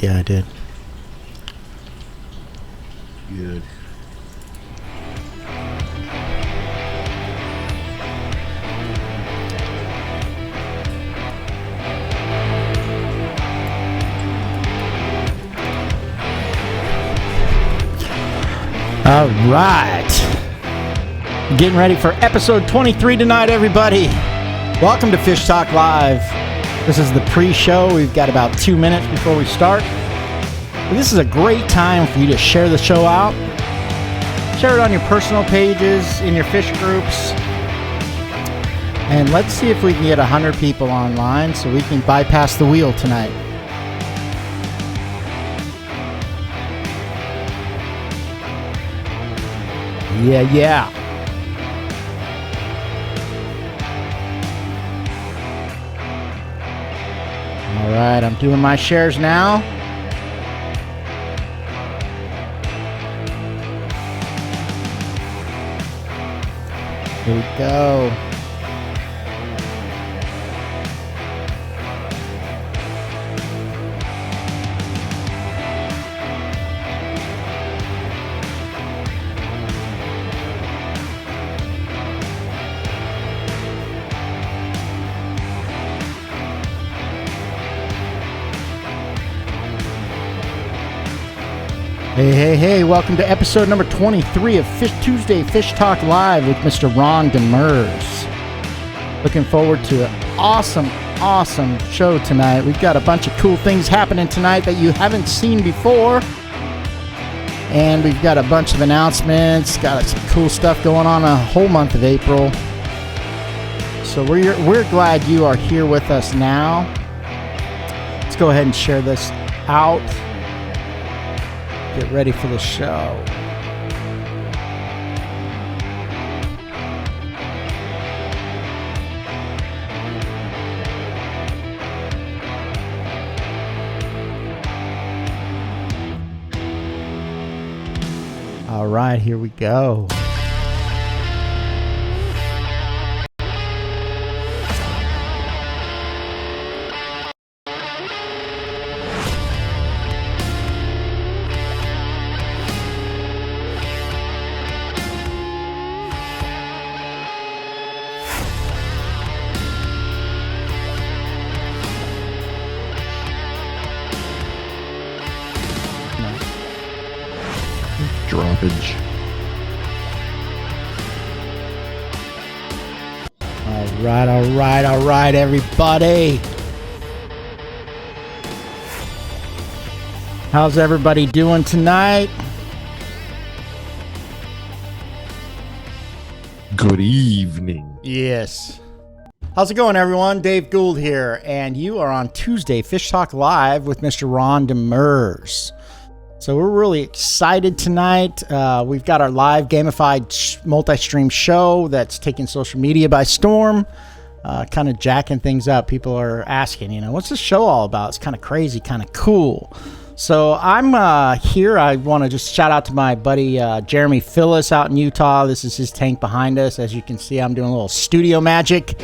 Yeah, I did. Good. All right. Getting ready for episode 23 tonight, everybody. Welcome to Fish Talk Live. This is the pre-show. We've got about 2 minutes before we start. This is a great time for you to share the show out. Share it on your personal pages, in your fish groups. And let's see if we can get 100 people online so we can bypass the wheel tonight. Yeah. All right, I'm doing my shares now. Here we go. Hey, welcome to episode number 23 of Tuesday FishTalk Live with Mr. Ron Demers. Looking forward to an awesome show tonight. We've got a bunch of cool things happening tonight that you haven't seen before. And we've got a bunch of announcements, got some cool stuff going on a whole month of April. So we're glad you are here with us now. Let's go ahead and share this out. Get ready for the show. All right, here we go. Droppage. All right, everybody. How's everybody doing tonight? Good evening. Yes. How's it going, everyone? Dave Gould here, and you are on Tuesday Fish Talk Live with Mr. Ron Demers. So we're really excited tonight. We've got our live gamified multi-stream show that's taking social media by storm, kind of jacking things up. People are asking, what's this show all about? It's kind of crazy, kind of cool. So I'm here. I want to just shout out to my buddy Jeremy Phyllis out in Utah. This is his tank behind us. As you can see, I'm doing a little studio magic.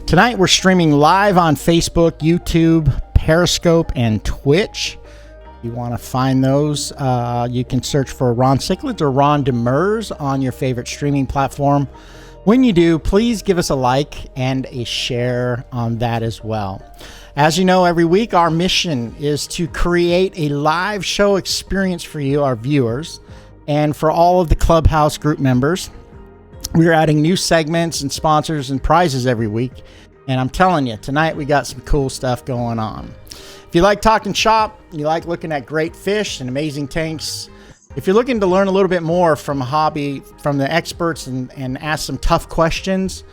Tonight we're streaming live on Facebook, YouTube, Periscope, and Twitch. You want to find those, you can search for Ron Cichlids or Ron Demers on your favorite streaming platform. When you do, please give us a like and a share on that as well. As you know, every week our mission is to create a live show experience for you, our viewers, and for all of the Clubhouse group members. We're adding new segments and sponsors and prizes every week. And I'm telling you, tonight we got some cool stuff going on. If you like talking shop, you like looking at great fish and amazing tanks, if you're looking to learn a little bit more from the experts and ask some tough questions,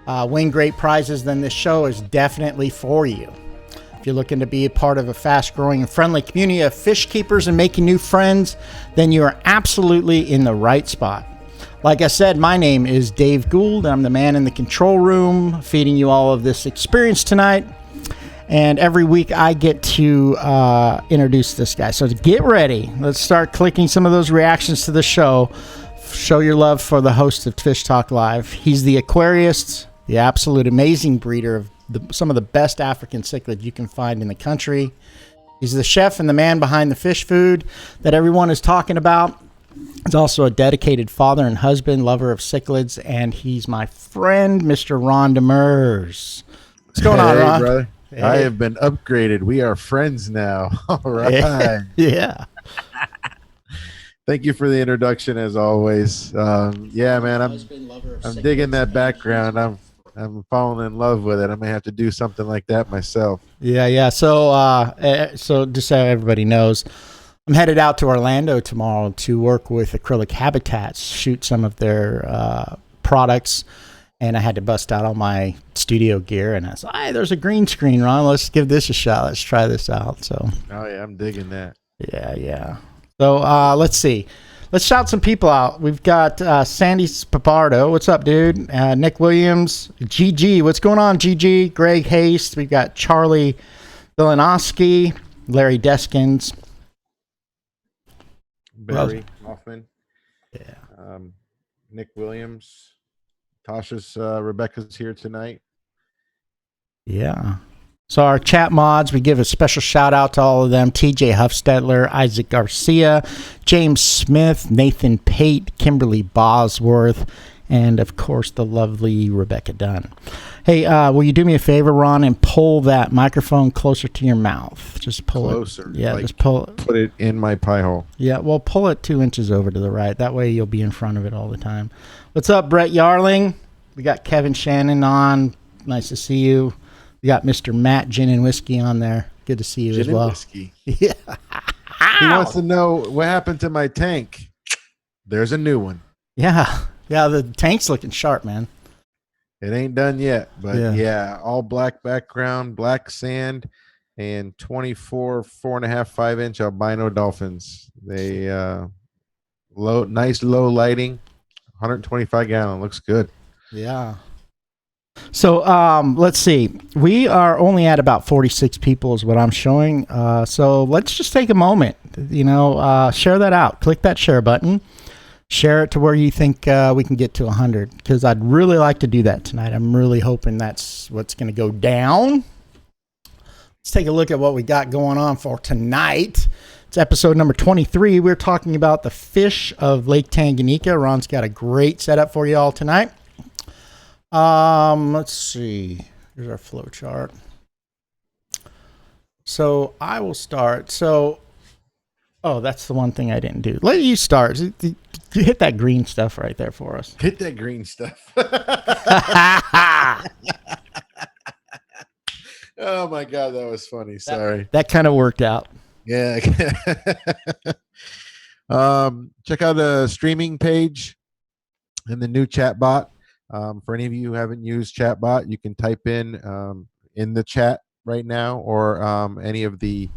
win great prizes, then this show is definitely for you. If you're looking to be a part of a fast-growing and friendly community of fish keepers and making new friends, then you are absolutely in the right spot. Like I said, my name is Dave Gould. I'm the man in the control room feeding you all of this experience tonight. And every week I get to introduce this guy. So get ready. Let's start clicking some of those reactions to the show. Show your love for the host of Fish Talk Live. He's the aquarist, the absolute amazing breeder of some of the best African cichlids you can find in the country. He's the chef and the man behind the fish food that everyone is talking about. He's also a dedicated father and husband, lover of cichlids, and he's my friend, Mr. Ron Demers. What's going on, Ron? Brother. Hey. I have been upgraded. We are friends now. All right. Yeah. Thank you for the introduction, as always. Yeah, man, I'm digging that background. I'm falling in love with it. I may have to do something like that myself. Yeah. So just so everybody knows, I'm headed out to Orlando tomorrow to work with Acrylic Habitats, shoot some of their products. And I had to bust out all my studio gear, and I was like, "Hey, there's a green screen, Ron. Let's give this a shot. Let's try this out." So, oh yeah, I'm digging that. Yeah. So let's see. Let's shout some people out. We've got Sandy Spapardo. What's up, dude? Nick Williams. GG. What's going on, GG? Greg Haste. We've got Charlie Vilanowski. Larry Deskins. Barry Hoffman. Yeah. Nick Williams. Tasha's Rebecca's here tonight. Yeah. So our chat mods, we give a special shout out to all of them. TJ Huffstetler, Isaac Garcia, James Smith, Nathan Pate, Kimberly Bosworth, and of course the lovely Rebecca Dunn. Hey, will you do me a favor, Ron, and pull that microphone closer to your mouth? Just pull closer. it. Yeah, like, just pull it. Put it in my pie hole. Yeah, well, pull it 2 inches over to the right. That way you'll be in front of it all the time. What's up, Brett Yarling? We got Kevin Shannon on. Nice to see you. We got Mr. Matt Gin and Whiskey on there. Good to see you Gin as well. And whiskey. Yeah. He wants to know what happened to my tank. There's a new one. Yeah. Yeah, the tank's looking sharp, man. It ain't done yet, but yeah, all black background, black sand, and 24 4.5 5-inch albino dolphins. They nice low lighting, 125 gallon, looks good. Yeah. So let's see. We are only at about 46 people is what I'm showing. So let's just take a moment, share that out. Click that share button. Share it to where you think we can get to 100, because I'd really like to do that tonight. I'm really hoping that's what's going to go down. Let's take a look at what we got going on for tonight. It's episode number 23. We're talking about the fish of Lake Tanganyika. Ron's got a great setup for you all tonight. Let's see. Here's our flow chart. So I will start. That's the one thing I didn't do. Let you start. Hit that green stuff right there for us. Hit that green stuff. Oh my God, that was funny. Sorry. That kind of worked out. Yeah. Check out the streaming page and the new chat bot. For any of you who haven't used chatbot, you can type in the chat right now, or any of the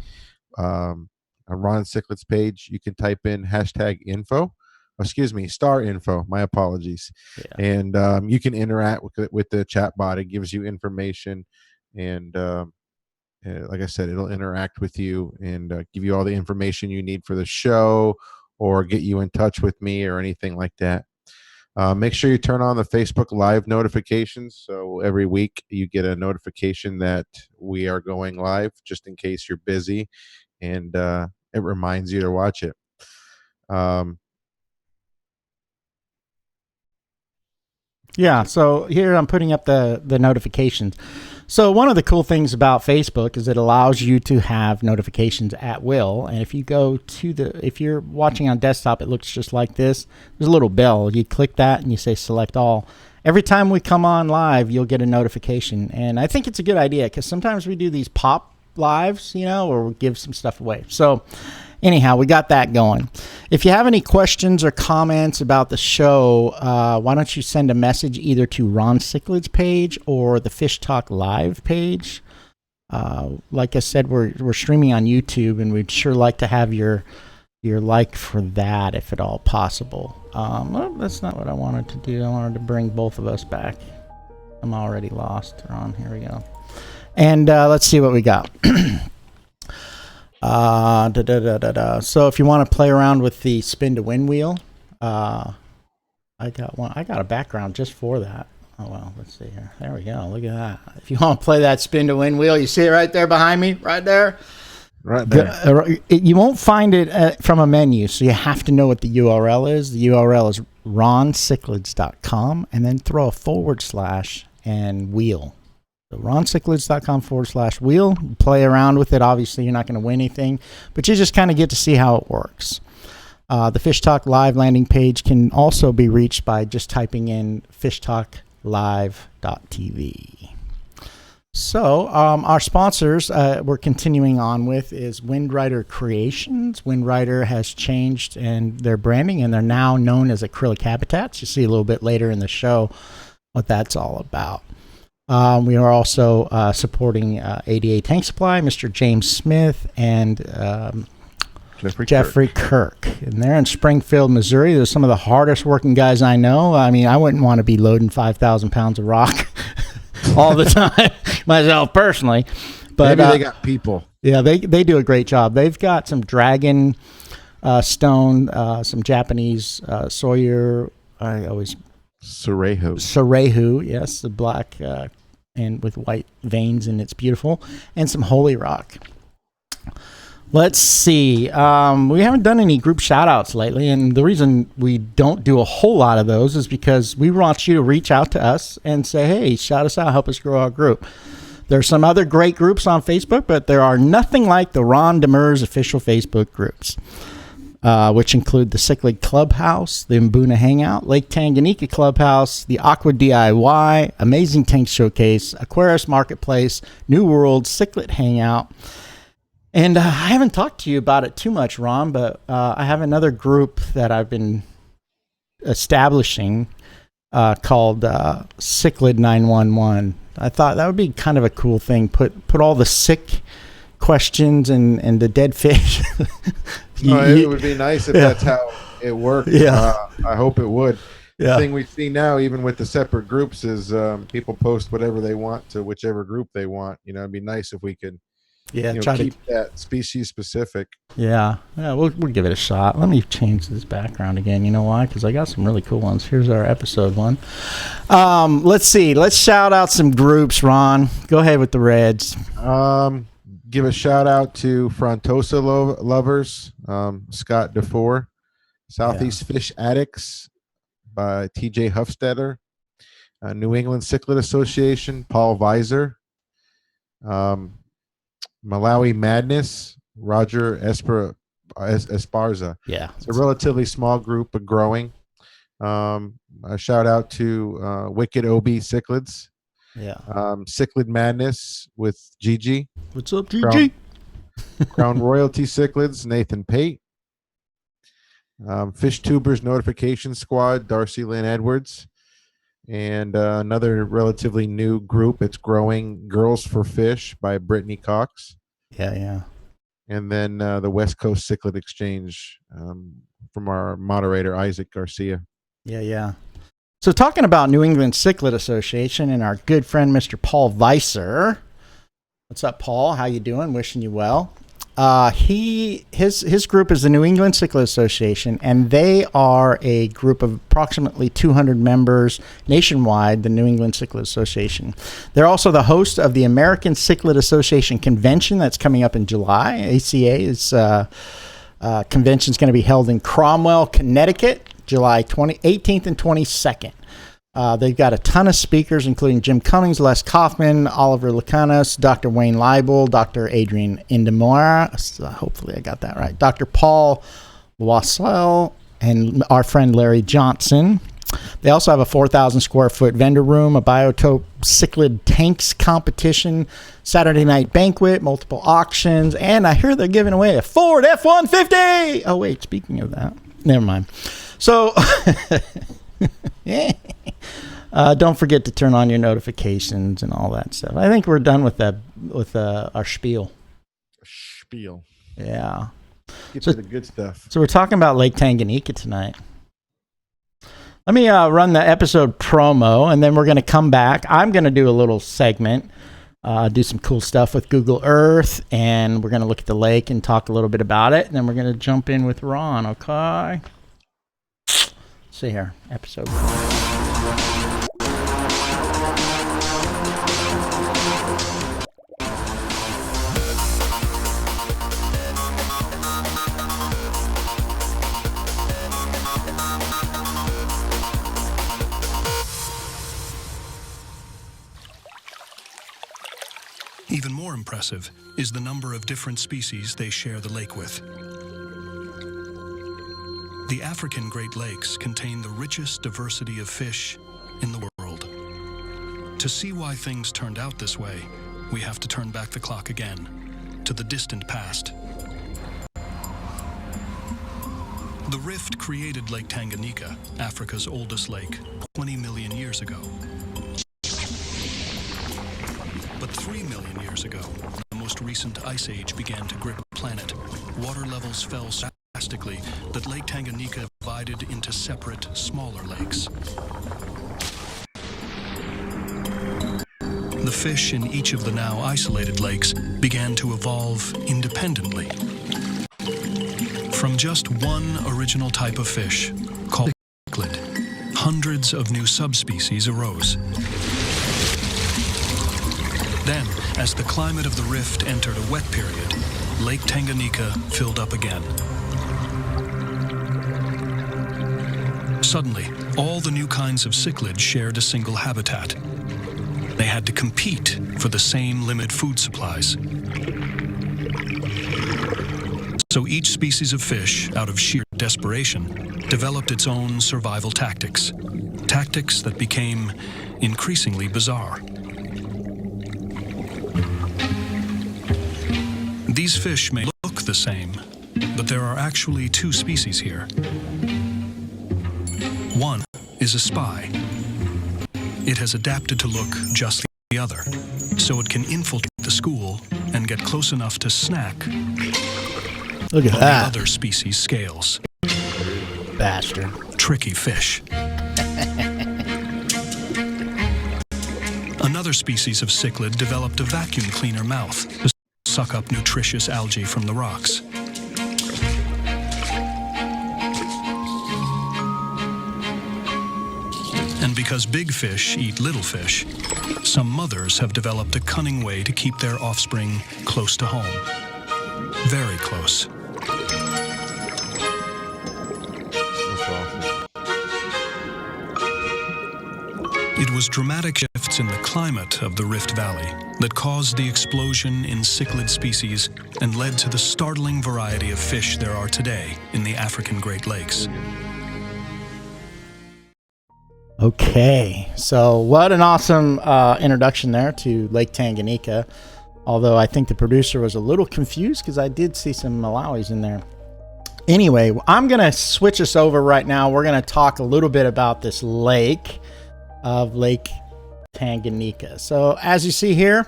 Ron Cichlids page. You can type in star info. My apologies. Yeah. And you can interact with the chatbot. It gives you information, and like I said, it'll interact with you and give you all the information you need for the show, or get you in touch with me or anything like that. Make sure you turn on the Facebook Live notifications, so every week you get a notification that we are going live, just in case you're busy, and it reminds you to watch it. Yeah, so here I'm putting up the notifications. So one of the cool things about Facebook is it allows you to have notifications at will. And if you go if you're watching on desktop, it looks just like this. There's a little bell. You click that and you say select all. Every time we come on live, you'll get a notification. And I think it's a good idea, because sometimes we do these pop lives, or we give some stuff away. So anyhow, we got that going. If you have any questions or comments about the show, why don't you send a message either to Ron Cichlids' page or the Fish Talk Live page. Like I said, we're streaming on YouTube, and we'd sure like to have your like for that, if at all possible. Well, that's not what I wanted to do. I wanted to bring both of us back. I'm already lost. Ron, here we go. And let's see what we got. So if you want to play around with the spin to win wheel, I got a background just for that. Oh, well, let's see here. There we go. Look at that. If you want to play that spin to win wheel, you see it right there behind me, right there. Right there. You won't find it from a menu, so you have to know what the URL is. The URL is roncichlids.com, and then throw a / and wheel. So roncichlids.com /wheel. Play around with it. Obviously, you're not going to win anything, but you just kind of get to see how it works. The Fish Talk Live landing page can also be reached by just typing in fishtalklive.tv. So our sponsors we're continuing on with is Windrider Creations. Windrider has changed and their branding, and they're now known as Acrylic Habitats. You see a little bit later in the show what that's all about. We are also supporting ADA Tank Supply, Mr. James Smith, and Jeffrey Kirk. And they're in Springfield, Missouri. They're some of the hardest working guys I know. I mean, I wouldn't want to be loading 5,000 pounds of rock all the time myself personally, but maybe they got people. Yeah, they do a great job. They've got some dragon stone, some Japanese Sawyer. Surehu, yes, the black and with white veins, and it's beautiful, and some holy rock. Let's see. We haven't done any group shout-outs lately, and the reason we don't do a whole lot of those is because we want you to reach out to us and say, hey, shout us out, help us grow our group. There's some other great groups on Facebook, but there are nothing like the Ron Demers official Facebook groups, which include the Cichlid Clubhouse, the Mbuna Hangout, Lake Tanganyika Clubhouse, the Aqua DIY, Amazing Tank Showcase, Aquarius Marketplace, New World, Cichlid Hangout. And I haven't talked to you about it too much, Ron, but I have another group that I've been establishing called Cichlid 911. I thought that would be kind of a cool thing. Put all the sick questions and the dead fish. It would be nice if that's how it worked. Yeah. I hope it would. Yeah. The thing we see now, even with the separate groups, is people post whatever they want to whichever group they want. It'd be nice if we could try to keep that species specific. Yeah, we'll give it a shot. Let me change this background again. You know why? Because I got some really cool ones. Here's our episode one. Let's see. Let's shout out some groups, Ron. Go ahead with the Reds. Give a shout out to Frontosa Lovers, Scott DeFore, Southeast Fish Addicts by TJ Huffstetter, New England Cichlid Association, Paul Weiser, Malawi Madness, Roger Esparza. Yeah. It's a relatively small group, but growing. A shout out to Wicked OB Cichlids. Yeah. Cichlid Madness with Gigi. What's up, Gigi? Crown Royalty Cichlids, Nathan Pate. Fish Tubers Notification Squad, Darcy Lynn Edwards. And another relatively new group, it's growing, Girls for Fish by Brittany Cox. Yeah. And then the West Coast Cichlid Exchange from our moderator, Isaac Garcia. Yeah. So talking about New England Cichlid Association and our good friend, Mr. Paul Weiser. What's up, Paul? How you doing? Wishing you well. His group is the New England Cichlid Association, and they are a group of approximately 200 members nationwide, the New England Cichlid Association. They're also the host of the American Cichlid Association Convention that's coming up in July. ACA's convention is going to be held in Cromwell, Connecticut, July 18th and 22nd. They've got a ton of speakers, including Jim Cummings, Les Kaufman, Oliver Lucanis, Dr. Wayne Leibel, Dr. Adrian Indemora, hopefully I got that right, Dr. Paul Wassell, and our friend Larry Johnson. They also have a 4,000 square foot vendor room, a Biotope Cichlid Tanks competition, Saturday night banquet, multiple auctions, and I hear they're giving away a Ford F-150. Oh, wait, speaking of that, never mind. So... don't forget to turn on your notifications and all that stuff. I think we're done with that, with our spiel. Yeah. Get to the good stuff. So we're talking about Lake Tanganyika tonight. Let me run the episode promo, and then we're going to come back. I'm going to do a little segment, do some cool stuff with Google Earth, and we're going to look at the lake and talk a little bit about it, and then we're going to jump in with Ron, okay? See here, episode. more impressive is the number of different species they share the lake with. The African Great Lakes contain the richest diversity of fish in the world. To see why things turned out this way, we have to turn back the clock again, to the distant past. The rift created Lake Tanganyika, Africa's oldest lake, 20 million years ago. But 3 million years ago, the most recent ice age began to grip the planet. Water levels fell so drastically that Lake Tanganyika divided into separate, smaller lakes. The fish in each of the now isolated lakes began to evolve independently. From just one original type of fish, called cichlid, hundreds of new subspecies arose. Then, as the climate of the rift entered a wet period, Lake Tanganyika filled up again. Suddenly, all the new kinds of cichlids shared a single habitat. They had to compete for the same limited food supplies. So each species of fish, out of sheer desperation, developed its own survival tactics. Tactics that became increasingly bizarre. These fish may look the same, but there are actually two species here. One is a spy. It has adapted to look just like the other, so it can infiltrate the school and get close enough to snack. Look at that. The other species scales. Bastard. Tricky fish. Another species of cichlid developed a vacuum cleaner mouth to suck up nutritious algae from the rocks. And because big fish eat little fish, some mothers have developed a cunning way to keep their offspring close to home. Very close. It was dramatic shifts in the climate of the Rift Valley that caused the explosion in cichlid species and led to the startling variety of fish there are today in the African Great Lakes. Okay, so what an awesome introduction there to Lake Tanganyika. Although I think the producer was a little confused because I did see some Malawis in there. Anyway, I'm going to switch us over right now. We're going to talk a little bit about this lake of Lake Tanganyika. So as you see here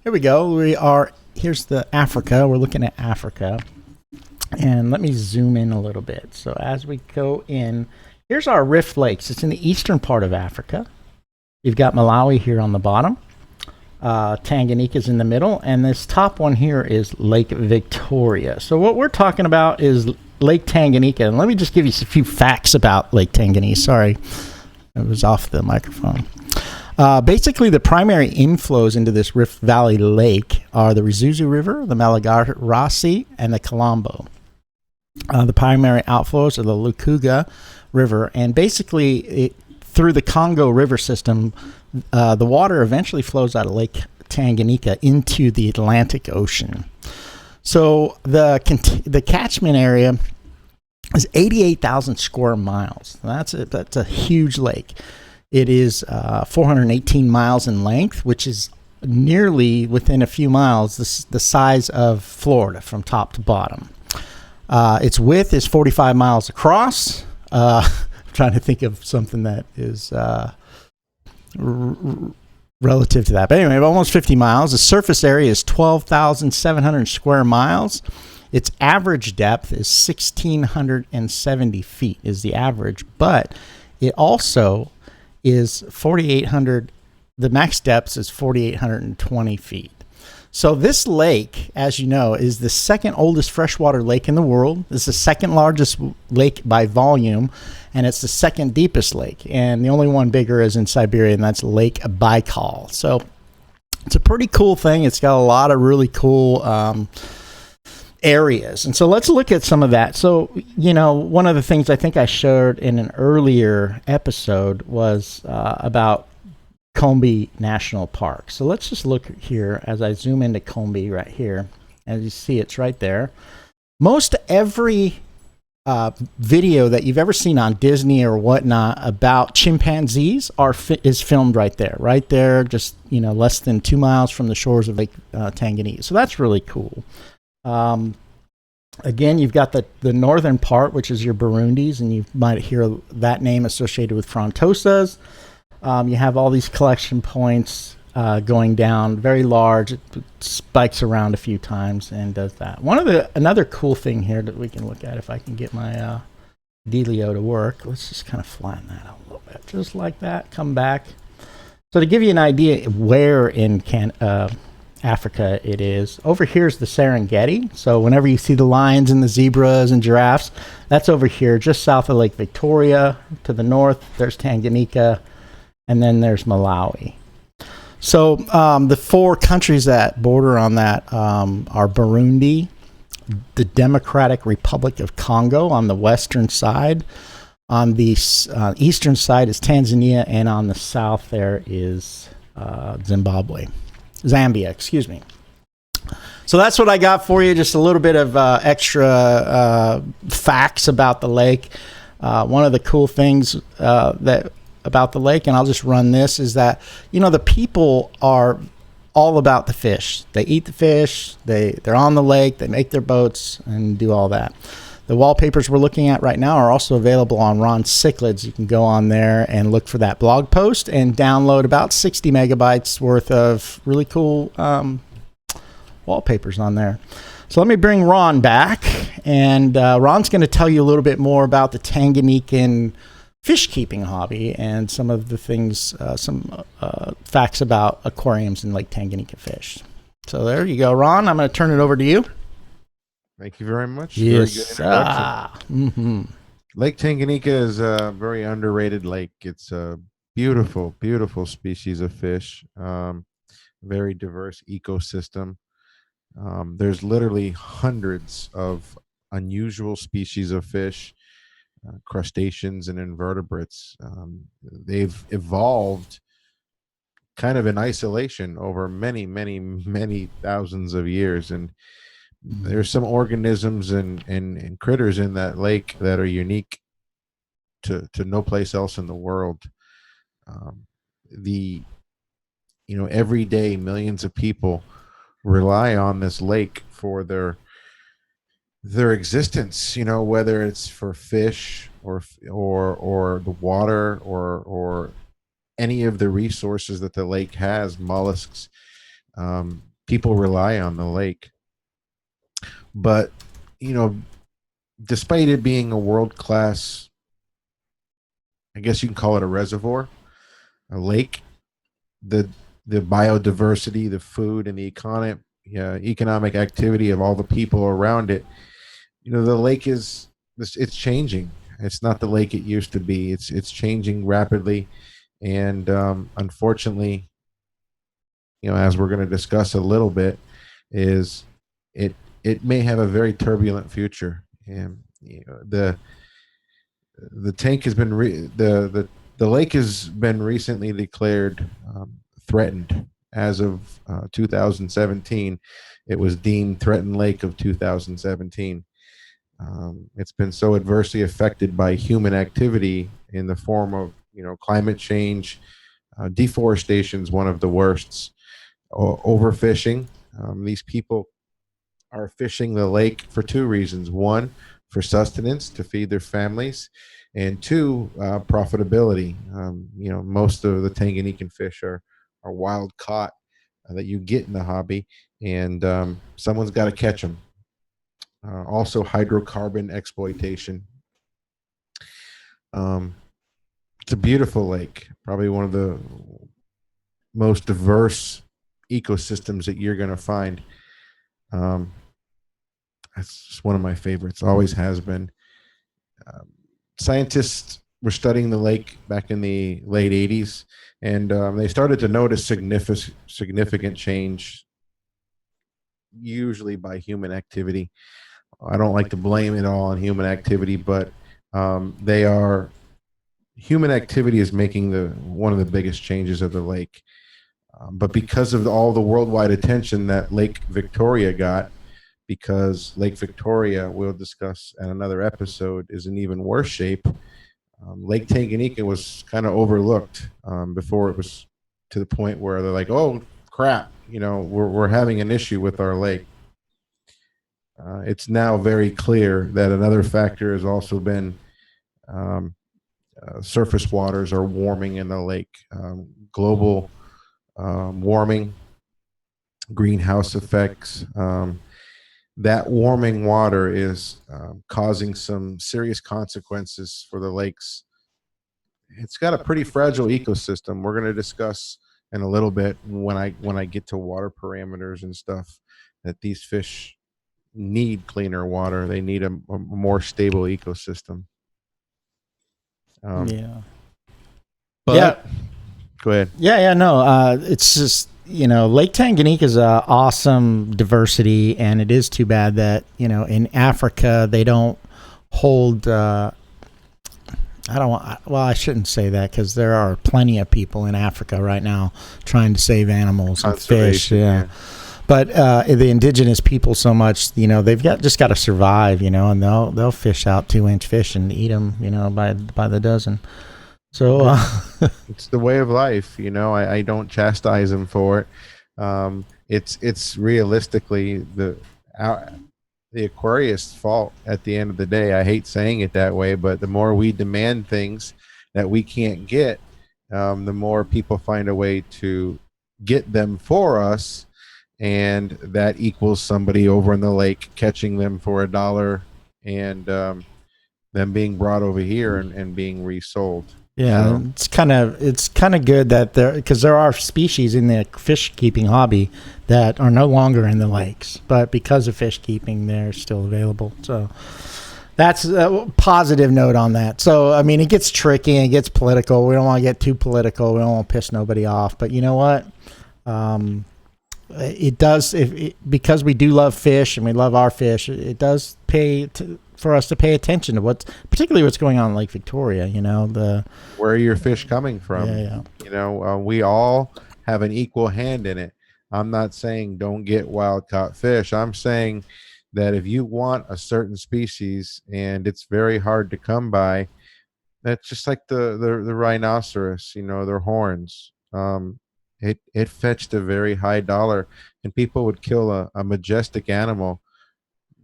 we go. Here's the Africa. We're looking at Africa. And let me zoom in a little bit. So as we go in, here's our Rift Lakes. It's in the eastern part of Africa. You've got Malawi here on the bottom. Tanganyika's in the middle, and this top one here is Lake Victoria. So what we're talking about is Lake Tanganyika, and let me just give you a few facts about Lake Tanganyika. Sorry, I was off the microphone. Basically, the primary inflows into this Rift Valley Lake are the Ruzizi River, the Malagarasi, and the Colombo. The primary outflows are the Lukuga River, and basically through the Congo River system, the water eventually flows out of Lake Tanganyika into the Atlantic Ocean. So the catchment area is 88,000 square miles. That's a huge lake. It is 418 miles in length, which is nearly within a few miles the size of Florida from top to bottom. Its width is 45 miles across. I'm trying to think of something that is relative to that. But anyway, almost 50 miles. The surface area is 12,700 square miles. Its average depth is 1,670 feet is the average, but it also is 4,800. The max depth is 4,820 feet. So this lake, as you know, is the second oldest freshwater lake in the world. It's the second largest lake by volume, and it's the second deepest lake. And the only one bigger is in Siberia, and that's Lake Baikal. So it's a pretty cool thing. It's got a lot of really cool areas. And so let's look at some of that. So, you know, one of the things I think I shared in an earlier episode was about Combie National Park. So let's just look here as I zoom into Combie right here. As you see, it's right there. Most every video that you've ever seen on Disney or whatnot about chimpanzees is filmed right there, just less than 2 miles from the shores of Lake Tanganyika. So that's really cool. Again, you've got the northern part, which is your Burundis, and you might hear that name associated with Frontosas. You have all these collection points going down, very large. It spikes around a few times and does that. Another cool thing here that we can look at, if I can get my Delio to work. Let's just kind of flatten that out a little bit, just like that. Come back. So to give you an idea where in Africa it is, over here is the Serengeti. So whenever you see the lions and the zebras and giraffes, that's over here, just south of Lake Victoria. To the north, there's Tanganyika, and then there's Malawi. So the 4 countries that border on that are Burundi, the Democratic Republic of Congo on the western side. On the eastern side is Tanzania, and on the south there is Zambia, excuse me. So that's what I got for you, just a little bit of extra facts about the lake. One of the cool things about the lake, and I'll just run this, is that the people are all about the fish. They eat the fish, they're on the lake, they make their boats and do all that. The wallpapers we're looking at right now are also available on Ron Cichlids. You can go on there and look for that blog post and download about 60 megabytes worth of really cool wallpapers on there. So let me bring Ron back, and Ron's going to tell you a little bit more about the Tanganyikan fish keeping hobby and some of the things, some facts about aquariums in Lake Tanganyika fish. So there you go, Ron. I'm going to turn it over to you. Thank you very much. Yes. Very good introduction. Lake Tanganyika is a very underrated lake. It's a beautiful, beautiful species of fish. Very diverse ecosystem. There's literally hundreds of unusual species of fish, crustaceans and invertebrates. They've evolved kind of in isolation over many, many, many thousands of years. And there's some organisms and critters in that lake that are unique to no place else in the world. Every day millions of people rely on this lake for their existence, whether it's for fish or the water or any of the resources that the lake has, mollusks. People rely on the lake. But, despite it being a world-class, I guess you can call it a reservoir, a lake, the biodiversity, the food, and the economic activity of all the people around it, the lake it's changing. It's not the lake it used to be. It's changing rapidly. And unfortunately, as we're going to discuss a little bit, is it may have a very turbulent future. And the tank has been the lake has been recently declared threatened. As of 2017, it was deemed threatened lake of 2017. It's been so adversely affected by human activity in the form of climate change, deforestation is one of the worsts, overfishing. These people are fishing the lake for 2 reasons: 1, for sustenance to feed their families, and 2, profitability. Most of the Tanganyikan fish are wild caught that you get in the hobby, and someone's got to catch them. Also, hydrocarbon exploitation. It's a beautiful lake, probably one of the most diverse ecosystems that you're going to find. That's just one of my favorites, always has been. Scientists were studying the lake back in the late 80s, and they started to notice significant change, usually by human activity. I don't like to blame it all on human activity, but they are human activity is making one of the biggest changes of the lake. But because of all the worldwide attention that Lake Victoria got, because Lake Victoria, we'll discuss in another episode, is in even worse shape. Lake Tanganyika was kind of overlooked before it was to the point where they're like, "Oh crap, we're having an issue with our lake." It's now very clear that another factor has also been surface waters are warming in the lake. Global warming, greenhouse effects. That warming water is causing some serious consequences for the lakes. It's got a pretty fragile ecosystem. We're going to discuss in a little bit when I get to water parameters and stuff, that these fish need cleaner water. They need a more stable ecosystem. Yeah. But Yeah. Go ahead. Yeah, no. It's just, Lake Tanganyika is a awesome diversity, and it is too bad that, in Africa they don't hold. I shouldn't say that, because there are plenty of people in Africa right now trying to save animals and fish. Yeah. But the indigenous people, so much, they've got to survive, and they'll fish out 2-inch fish and eat them, by the dozen. So it's the way of life, I don't chastise them for it. It's realistically the aquarist's fault at the end of the day. I hate saying it that way, but the more we demand things that we can't get, the more people find a way to get them for us. And that equals somebody over in the lake catching them for $1 and them being brought over here and being resold. Yeah, so it's kind of good that because there are species in the fish keeping hobby that are no longer in the lakes, but because of fish keeping, they're still available. So that's a positive note on that. So I mean, it gets tricky and it gets political. We don't want to get too political. We don't want to piss nobody off. But you know what? It does, because we do love fish and we love our fish. It does pay for us to pay attention to particularly what's going on in Lake Victoria. Where are your fish coming from? Yeah. We all have an equal hand in it. I'm not saying don't get wild caught fish. I'm saying that if you want a certain species and it's very hard to come by, that's just like the rhinoceros. Their horns. It fetched a very high dollar, and people would kill a majestic animal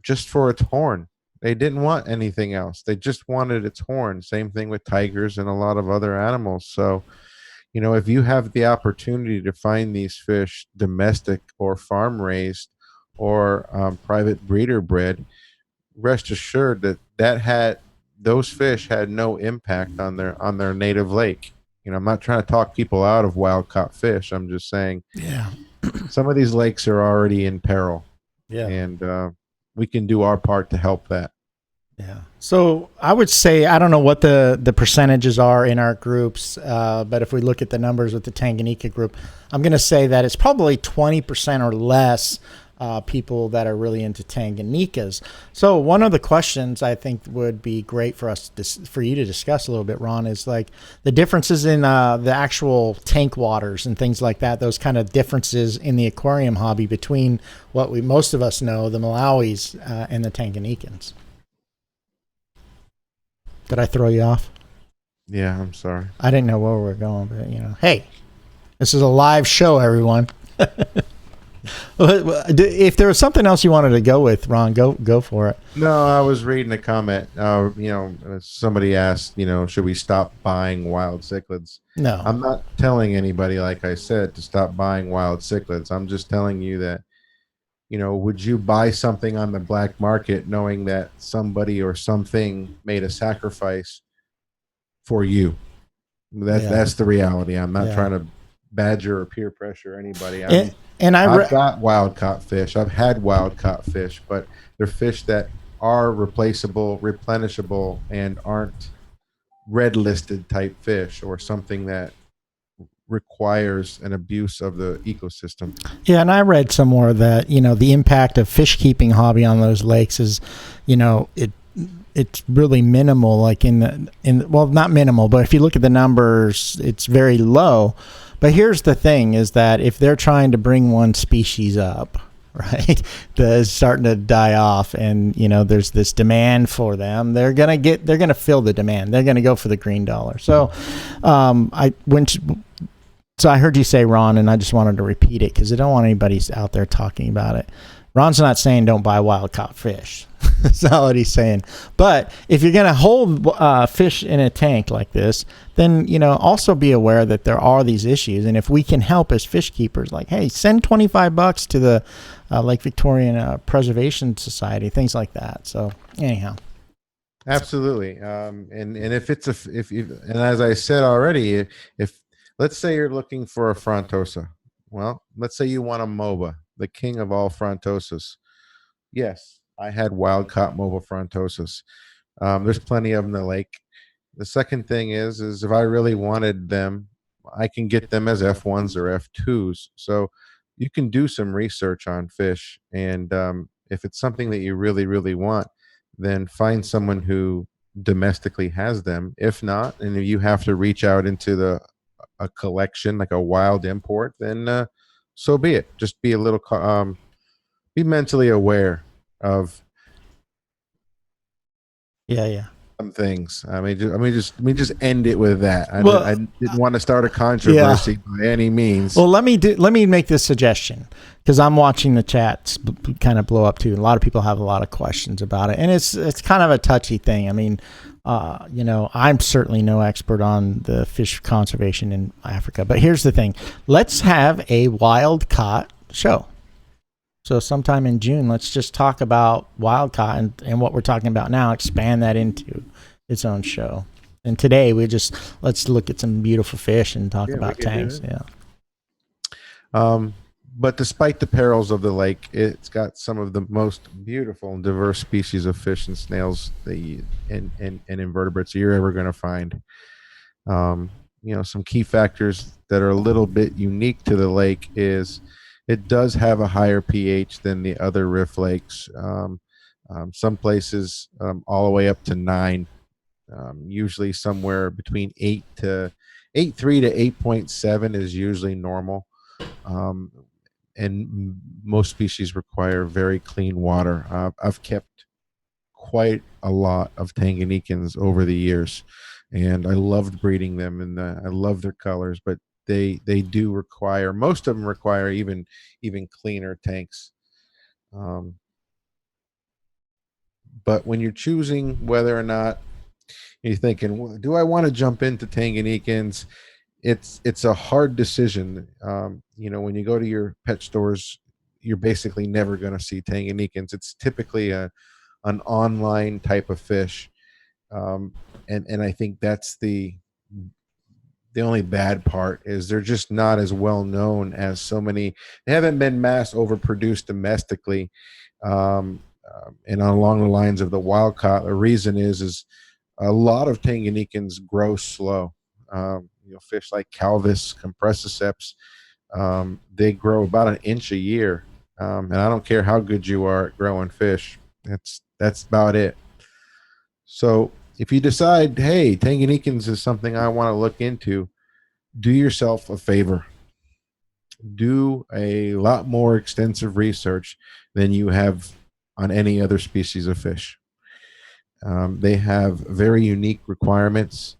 just for its horn. They didn't want anything else. They just wanted its horn. Same thing with tigers and a lot of other animals. So, if you have the opportunity to find these fish domestic or farm raised or private breeder bred, rest assured that those fish had no impact on their native lake. I'm not trying to talk people out of wild caught fish. I'm just saying, some of these lakes are already in peril. Yeah. And we can do our part to help that. Yeah. So I would say, I don't know what the percentages are in our groups, but if we look at the numbers with the Tanganyika group, I'm going to say that it's probably 20% or less people that are really into Tanganyikas. So one of the questions I think would be great for us for you to discuss a little bit, Ron, is like the differences in the actual tank waters and things like that. Those kind of differences in the aquarium hobby between what most of us know, the Malawis and the Tanganyikans. Did I throw you off? Yeah, I'm sorry. I didn't know where we were going, but hey, this is a live show, everyone. If there was something else you wanted to go with, Ron, go for it. No, I was reading a comment. Somebody asked, should we stop buying wild cichlids? No, I'm not telling anybody, like I said, to stop buying wild cichlids. I'm just telling you that, would you buy something on the black market knowing that somebody or something made a sacrifice for you? That's the reality. I'm not trying to badger or peer pressure anybody. I've got wild caught fish. I've had wild caught fish, but they're fish that are replaceable, replenishable, and aren't red listed type fish or something that requires an abuse of the ecosystem. Yeah, and I read somewhere that the impact of fish keeping hobby on those lakes is, it's really minimal. Like well, not minimal, but if you look at the numbers, it's very low. But here's the thing: is that if they're trying to bring one species up, right, that is starting to die off, and there's this demand for them, they're gonna fill the demand. They're gonna go for the green dollar. So, So I heard you say, Ron, and I just wanted to repeat it because I don't want anybody out there talking about it. Ron's not saying don't buy wild caught fish. That's not what he's saying. But if you're going to hold fish in a tank like this, then, also be aware that there are these issues. And if we can help as fish keepers, like, hey, send $25 to the Lake Victorian Preservation Society, things like that. So anyhow. Absolutely. And if it's and as I said already, if let's say you're looking for a frontosa. Well, let's say you want a MOBA, the king of all frontosas. Yes, I had wild caught MOBA frontosas. There's plenty of them in the lake. The second thing is if I really wanted them, I can get them as F1s or F2s. So you can do some research on fish. And if it's something that you really, really want, then find someone who domestically has them. If not, and if you have to reach out into a collection, like a wild import, then so be it. Just be a little be mentally aware of some things. Let me just end it with that. I didn't want to start a controversy by any means. Well, let me make this suggestion, because I'm watching the chats kind of blow up too. A lot of people have a lot of questions about it, and it's kind of a touchy thing. I mean, I'm certainly no expert on the fish conservation in Africa, but here's the thing. Let's have a wild caught show. So sometime in June, let's just talk about wild caught and what we're talking about now, expand that into its own show. And today let's look at some beautiful fish and talk about tanks. Yeah. But despite the perils of the lake, it's got some of the most beautiful and diverse species of fish and snails and invertebrates you're ever going to find. Some key factors that are a little bit unique to the lake is it does have a higher pH than the other rift lakes. Some places all the way up to 9. Usually somewhere between 8.3 to 8.7 is usually normal. And most species require very clean water. I've kept quite a lot of Tanganyikans over the years, and I loved breeding them, and I love their colors, but they do require, most of them require even cleaner tanks. But when you're choosing whether or not you're thinking, do I want to jump into Tanganyikans? It's a hard decision. When you go to your pet stores, you're basically never going to see Tanganyikans. It's typically an online type of fish, and I think that's the only bad part is they're just not as well known as so many. They haven't been mass overproduced domestically, and along the lines of the wild caught. The reason is a lot of Tanganyikans grow slow. Fish like Calvis, Compressiceps, they grow about an inch a year, and I don't care how good you are at growing fish. That's about it. So if you decide, hey, Tanganyikans is something I want to look into, do yourself a favor. Do a lot more extensive research than you have on any other species of fish. They have very unique requirements,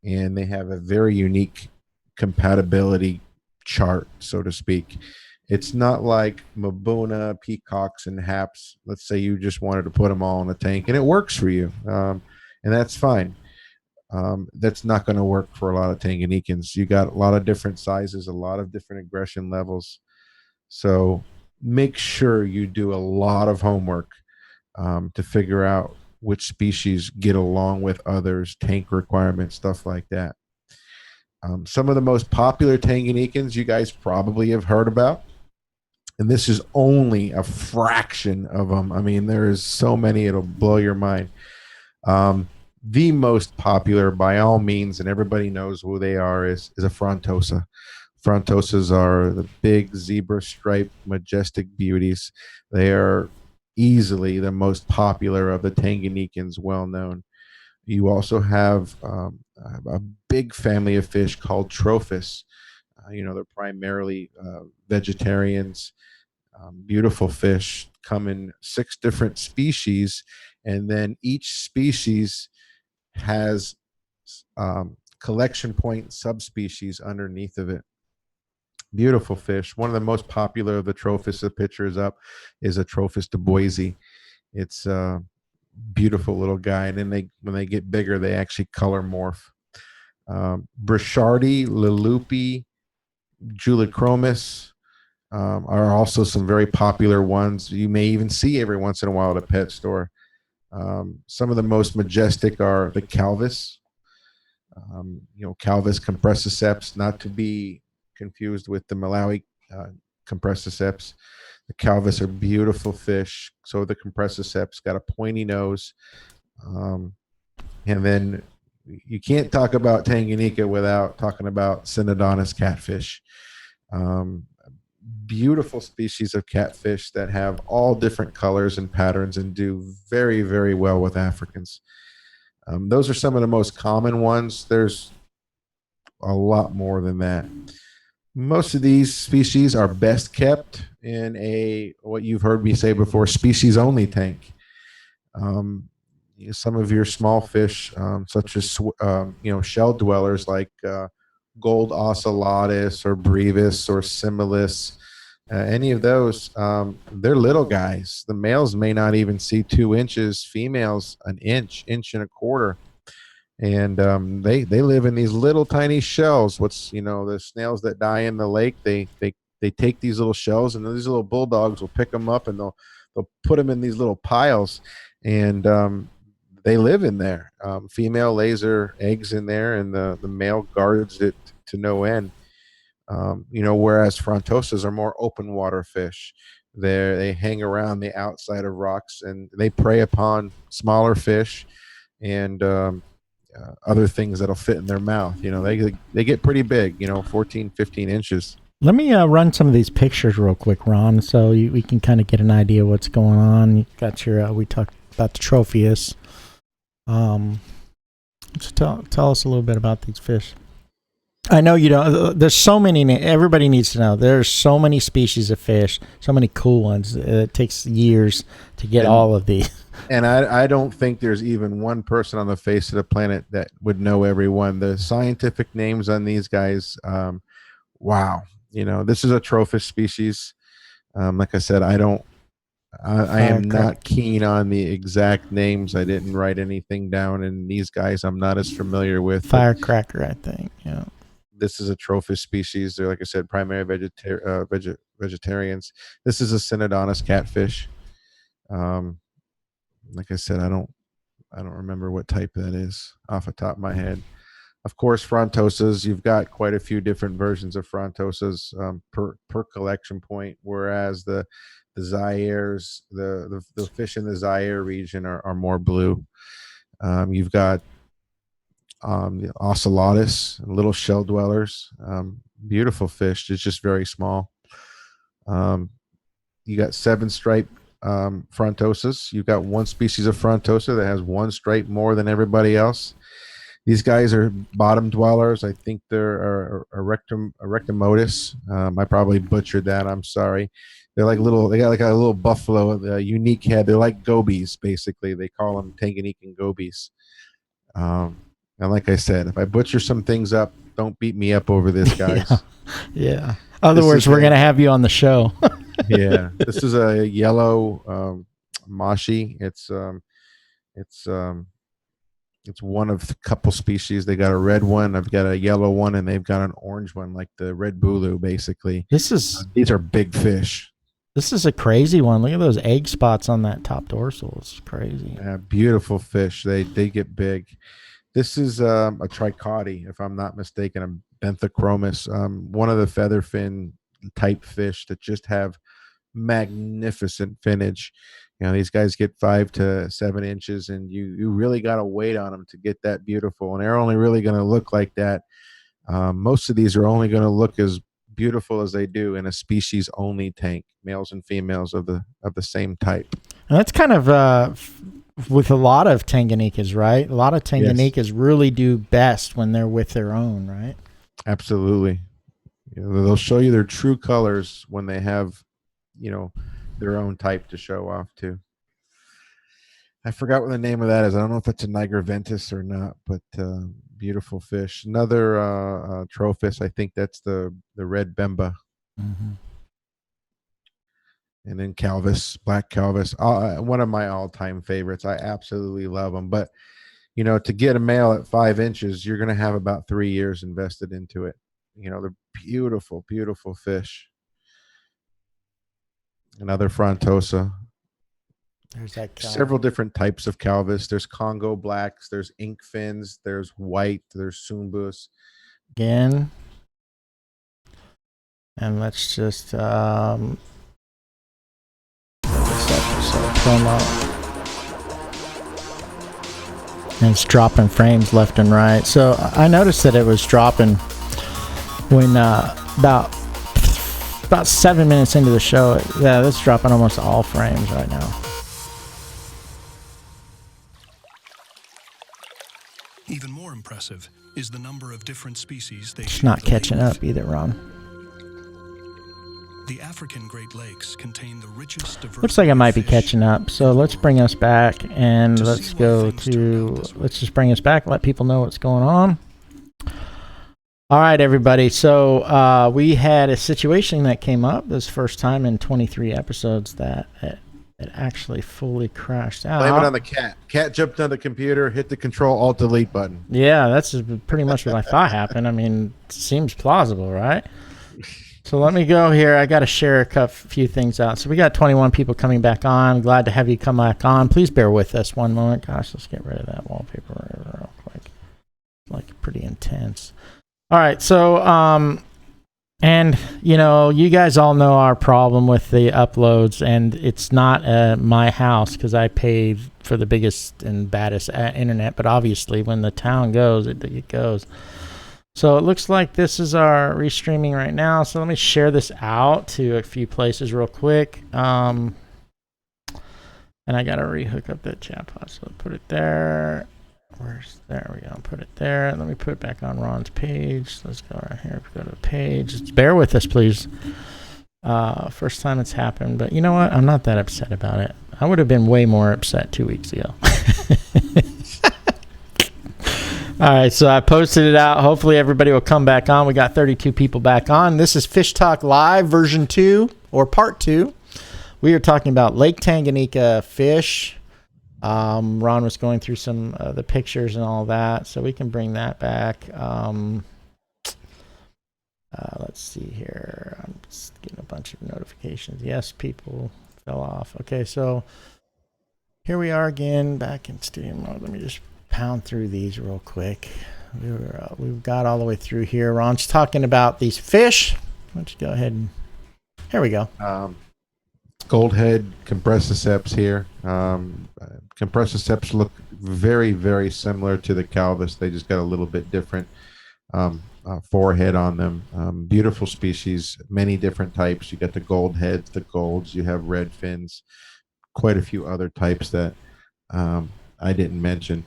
and they have a very unique compatibility chart, so to speak. It's not like Mabuna, peacocks, and haps. Let's say you just wanted to put them all in a tank, and it works for you, and that's fine. That's not going to work for a lot of Tanganyikans. You got a lot of different sizes, a lot of different aggression levels. So make sure you do a lot of homework to figure out which species get along with others, tank requirements, stuff like that. Some of the most popular Tanganyikans you guys probably have heard about, and this is only a fraction of them. I mean, there is so many, it'll blow your mind. The most popular, by all means, and everybody knows who they are, is a frontosa. Frontosas are the big zebra striped, majestic beauties. They are easily the most popular of the Tanganyikans, well known. You also have a big family of fish called trophists. They're primarily vegetarians. Beautiful fish, come in 6 different species, and then each species has collection point subspecies underneath of it. Beautiful fish. One of the most popular of the trophists, the picture is up, is a Trophis de Boise. It's a beautiful little guy, and then when they get bigger, they actually color morph. Brichardi, Lelupi, Juliochromis are also some very popular ones. You may even see every once in a while at a pet store. Some of the most majestic are the Calvis. Calvis compressiceps, not to be confused with the Malawi compressiceps. The Calvis are beautiful fish. So the compressiceps got a pointy nose. And then you can't talk about Tanganyika without talking about Synodontis catfish. Beautiful species of catfish that have all different colors and patterns and do very, very well with Africans. Those are some of the most common ones. There's a lot more than that. Most of these species are best kept in what you've heard me say before, species only tank. Some of your small fish, such as shell dwellers like gold ocellatus or brevis or similis, any of those, they're little guys. The males may not even see 2 inches, females an inch and a quarter, and they live in these little tiny shells. The snails that die in the lake, they take these little shells, and these little bulldogs will pick them up, and they'll put them in these little piles, and they live in there. Female lays her eggs in there, and the male guards it to no end. Whereas frontosas are more open water fish. They hang around the outside of rocks, and they prey upon smaller fish and other things that'll fit in their mouth. They get pretty big, 14, 15 inches. Let me run some of these pictures real quick, Ron, so we can kind of get an idea of what's going on. You got your, we talked about the Tropheus. Just tell us a little bit about these fish. I know you don't. There's so many. Everybody needs to know. There's so many species of fish, so many cool ones. It takes years to get all of these. And I don't think there's even one person on the face of the planet that would know every one. The scientific names on these guys, wow. This is a trophic species. Like I said, I am not keen on the exact names. I didn't write anything down, and these guys I'm not as familiar with. Firecracker, I think. Yeah. This is a trophic species. They're, like I said, primary vegetarians. This is a Synodontis catfish. Like I said, I don't remember what type that is off the top of my head. Of course, frontosas. You've got quite a few different versions of frontosas per collection point, whereas the Zaires, the fish in the Zaire region are more blue. You've got the ocellatus, little shell dwellers, beautiful fish. It's just very small. You got 7-stripe frontosas. You've got one species of frontosa that has 1 stripe more than everybody else. These guys are bottom dwellers. I think they're erectomotus. I probably butchered that. I'm sorry. They're like they got like a little buffalo, a unique head. They're like gobies, basically. They call them Tanganyikan gobies. And like I said, if I butcher some things up, don't beat me up over this, guys. Yeah. Other words, we're going to have you on the show. Yeah. This is a yellow mashi. It's one of a couple species. They got a red one, I've got a yellow one, and they've got an orange one, like the red bulu, basically. These are big fish. This is a crazy one. Look at those egg spots on that top dorsal. It's crazy. Yeah, beautiful fish. They get big. This is a trichoty, if I'm not mistaken, a benthochromis, one of the featherfin type fish that just have magnificent finnage. These guys get 5 to 7 inches, and you really got to wait on them to get that beautiful. And they're only really going to look like that. Most of these are only going to look as beautiful as they do in a species only tank, males and females of the same type. And that's kind of with a lot of Tanganyikas, right? A lot of Tanganyikas really do best when they're with their own, right? Absolutely. They'll show you their true colors when they have, their own type to show off to. I forgot what the name of that is. I don't know if it's a Niger ventus or not, but beautiful fish. Another trophies. I think that's the red Bemba. Mm-hmm. And then Calvis, black Calvis, one of my all-time favorites. I absolutely love them. But, to get a male at 5 inches, you're going to have about 3 years invested into it. They're beautiful, beautiful fish. Another Frontosa. There's that several different types of Calvis. There's Congo blacks, there's ink fins, there's white, there's Sumbus. Again. And let's just promo. And it's dropping frames left and right. So I noticed that it was dropping when about 7 minutes into the show. Yeah, that's dropping almost all frames right now. Even more impressive is the number of different species they It's not catching up either, Ron. The African Great Lakes contain the richest diversity. Looks like I might be catching up. So let's bring us back and let's just bring us back, let people know what's going on. All right, everybody. So we had a situation that came up this first time in 23 episodes that it actually fully crashed out. Blame it on the cat. Cat jumped on the computer, hit the Control-Alt-Delete button. Yeah, that's pretty much what I thought happened. I mean, it seems plausible, right? So let me go here. I got to share a few things out. So we got 21 people coming back on. Glad to have you come back on. Please bear with us one moment. Gosh, let's get rid of that wallpaper real quick. It's like pretty intense. All right. So, and you guys all know our problem with the uploads, and it's not my house because I pay for the biggest and baddest internet. But obviously, when the town goes, it goes. So it looks like this is our restreaming right now. So let me share this out to a few places real quick. And I got to rehook up that chat pod. So put it there. There we go. Put it there. Let me put it back on Ron's page. Let's go right here. Go to the page. Just bear with us, please. First time it's happened. But you know what? I'm not that upset about it. I would have been way more upset 2 weeks ago. All right, so I posted it out. Hopefully everybody will come back on. We got 32 people back on. This is Fish Talk Live version 2 or part 2. We are talking about Lake Tanganyika fish. Ron was going through some of the pictures and all that, so we can bring that back. Let's see here. I'm just getting a bunch of notifications. Yes, people fell off. Okay, so here we are again back in studio mode. Let me just pound through these real quick. We've got all the way through here. Ron's talking about these fish. Why don't you go ahead and here we go. Gold head compressiceps here. Compressiceps look very, very similar to the Calvis. They just got a little bit different forehead on them. Beautiful species, many different types. You got the gold heads, the golds. You have red fins. Quite a few other types that I didn't mention.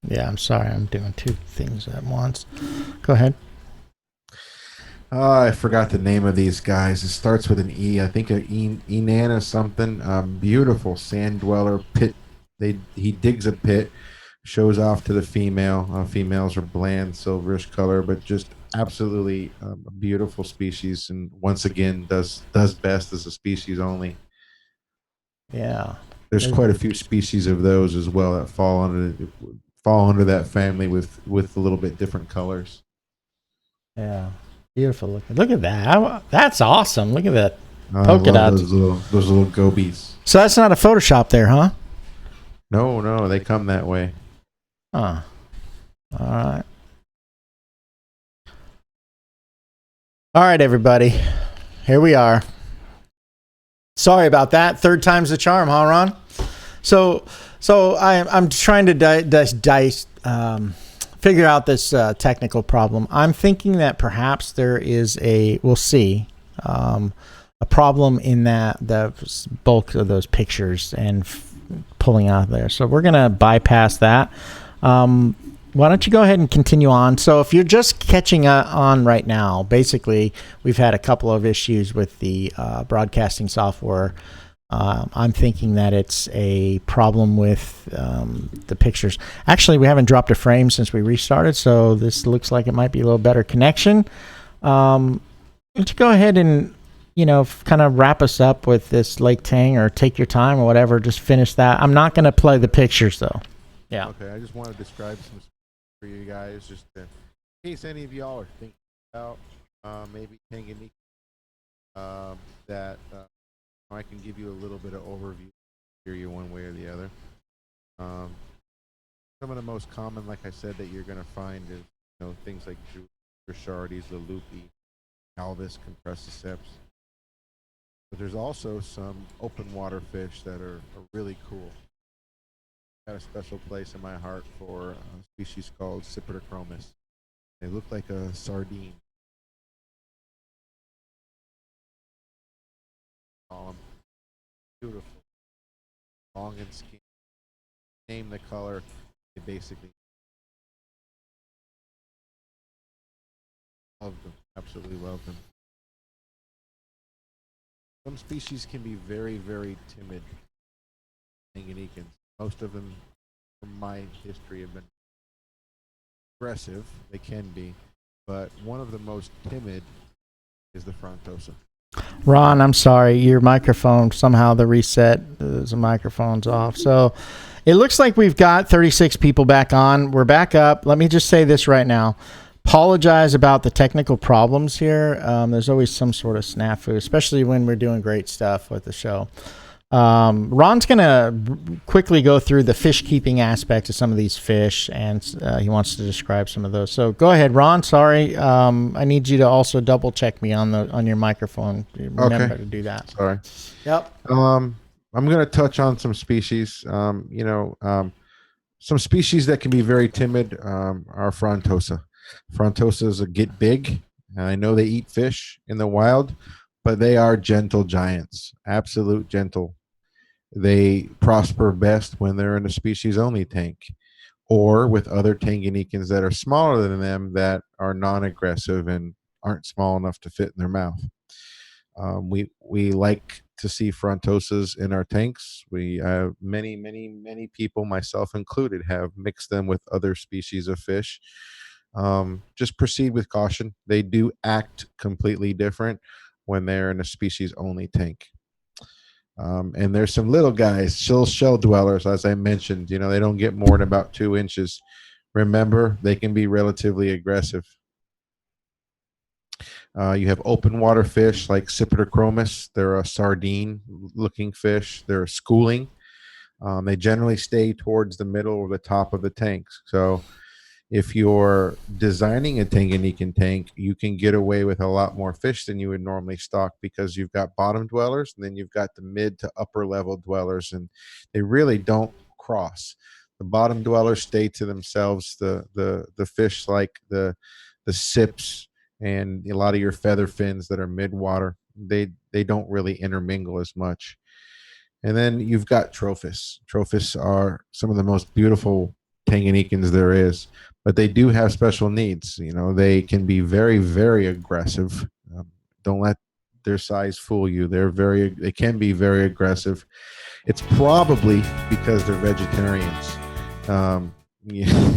Yeah, I'm sorry. I'm doing two things at once. Go ahead. I forgot the name of these guys. It starts with an E. I think Enana something. Beautiful sand dweller pit. He digs a pit, shows off to the female. Females are bland, silverish color, but just absolutely a beautiful species. And once again, does best as a species only. Yeah, there's quite a few species of those as well that fall under that family with a little bit different colors. Yeah. Beautiful. Look at that. That's awesome. Look at that polka dots. Those little gobies. So that's not a Photoshop there, huh? No, they come that way. Huh. All right. All right, everybody. Here we are. Sorry about that. Third time's the charm, huh, Ron? So I'm trying to figure out this technical problem. I'm thinking that perhaps there is we'll see. a problem in that the bulk of those pictures and pulling out of there. So we're going to bypass that. Why don't you go ahead and continue on? So if you're just catching on right now, basically we've had a couple of issues with the broadcasting software. I'm thinking that it's a problem with the pictures. Actually, we haven't dropped a frame since we restarted, so this looks like it might be a little better connection. Why don't you go ahead and kind of wrap us up with this Lake Tang, or take your time or whatever. Just finish that. I'm not going to play the pictures though. Yeah. Okay, I just want to describe some for you guys, just in case any of y'all are thinking about maybe Tanganyika. That I can give you a little bit of overview, hear you one way or the other. Some of the most common, like I said, that you're going to find is things like Shardies, the loopy, Calvis, compressiceps. But there's also some open water fish that are really cool. Got a special place in my heart for a species called Cichlids. They look like a sardine. Beautiful, long and skinny. Name the color, they basically love them. Absolutely love them. Some species can be very, very timid. Tanganyikans. Most of them, from my history, have been aggressive. They can be, but one of the most timid is the frontosa. Ron, I'm sorry, your microphone, somehow the reset, the microphone's off. So it looks like we've got 36 people back on. We're back up. Let me just say this right now. Apologize about the technical problems here. There's always some sort of snafu, especially when we're doing great stuff with the show. Ron's going to quickly go through the fish keeping aspects of some of these fish, and he wants to describe some of those. So go ahead, Ron. Sorry. I need you to also double check me on your microphone. Remember to do that. Sorry. Yep. I'm going to touch on some species. Some species that can be very timid are frontosa. Frontosas get big. I know they eat fish in the wild, but they are gentle giants. Absolute gentle. They prosper best when they're in a species-only tank, or with other Tanganyikans that are smaller than them that are non-aggressive and aren't small enough to fit in their mouth. We like to see frontosas in our tanks. We have many people, myself included, have mixed them with other species of fish. Just proceed with caution. They do act completely different when they're in a species-only tank. And there's some little guys, shell dwellers, as I mentioned. They don't get more than about 2 inches. Remember, they can be relatively aggressive. You have open water fish like Cichlids. They're a sardine-looking fish. They're schooling. They generally stay towards the middle or the top of the tanks. So if you're designing a Tanganyikan tank, you can get away with a lot more fish than you would normally stock, because you've got bottom dwellers and then you've got the mid to upper level dwellers, and they really don't cross. The bottom dwellers stay to themselves. The fish like the sips and a lot of your feather fins that are mid-water, they don't really intermingle as much. And then you've got trophists. Trophists are some of the most beautiful Tanganyikans there is, but they do have special needs. They can be very, very aggressive. Don't let their size fool you. They can be very aggressive. It's probably because they're vegetarians. Yeah.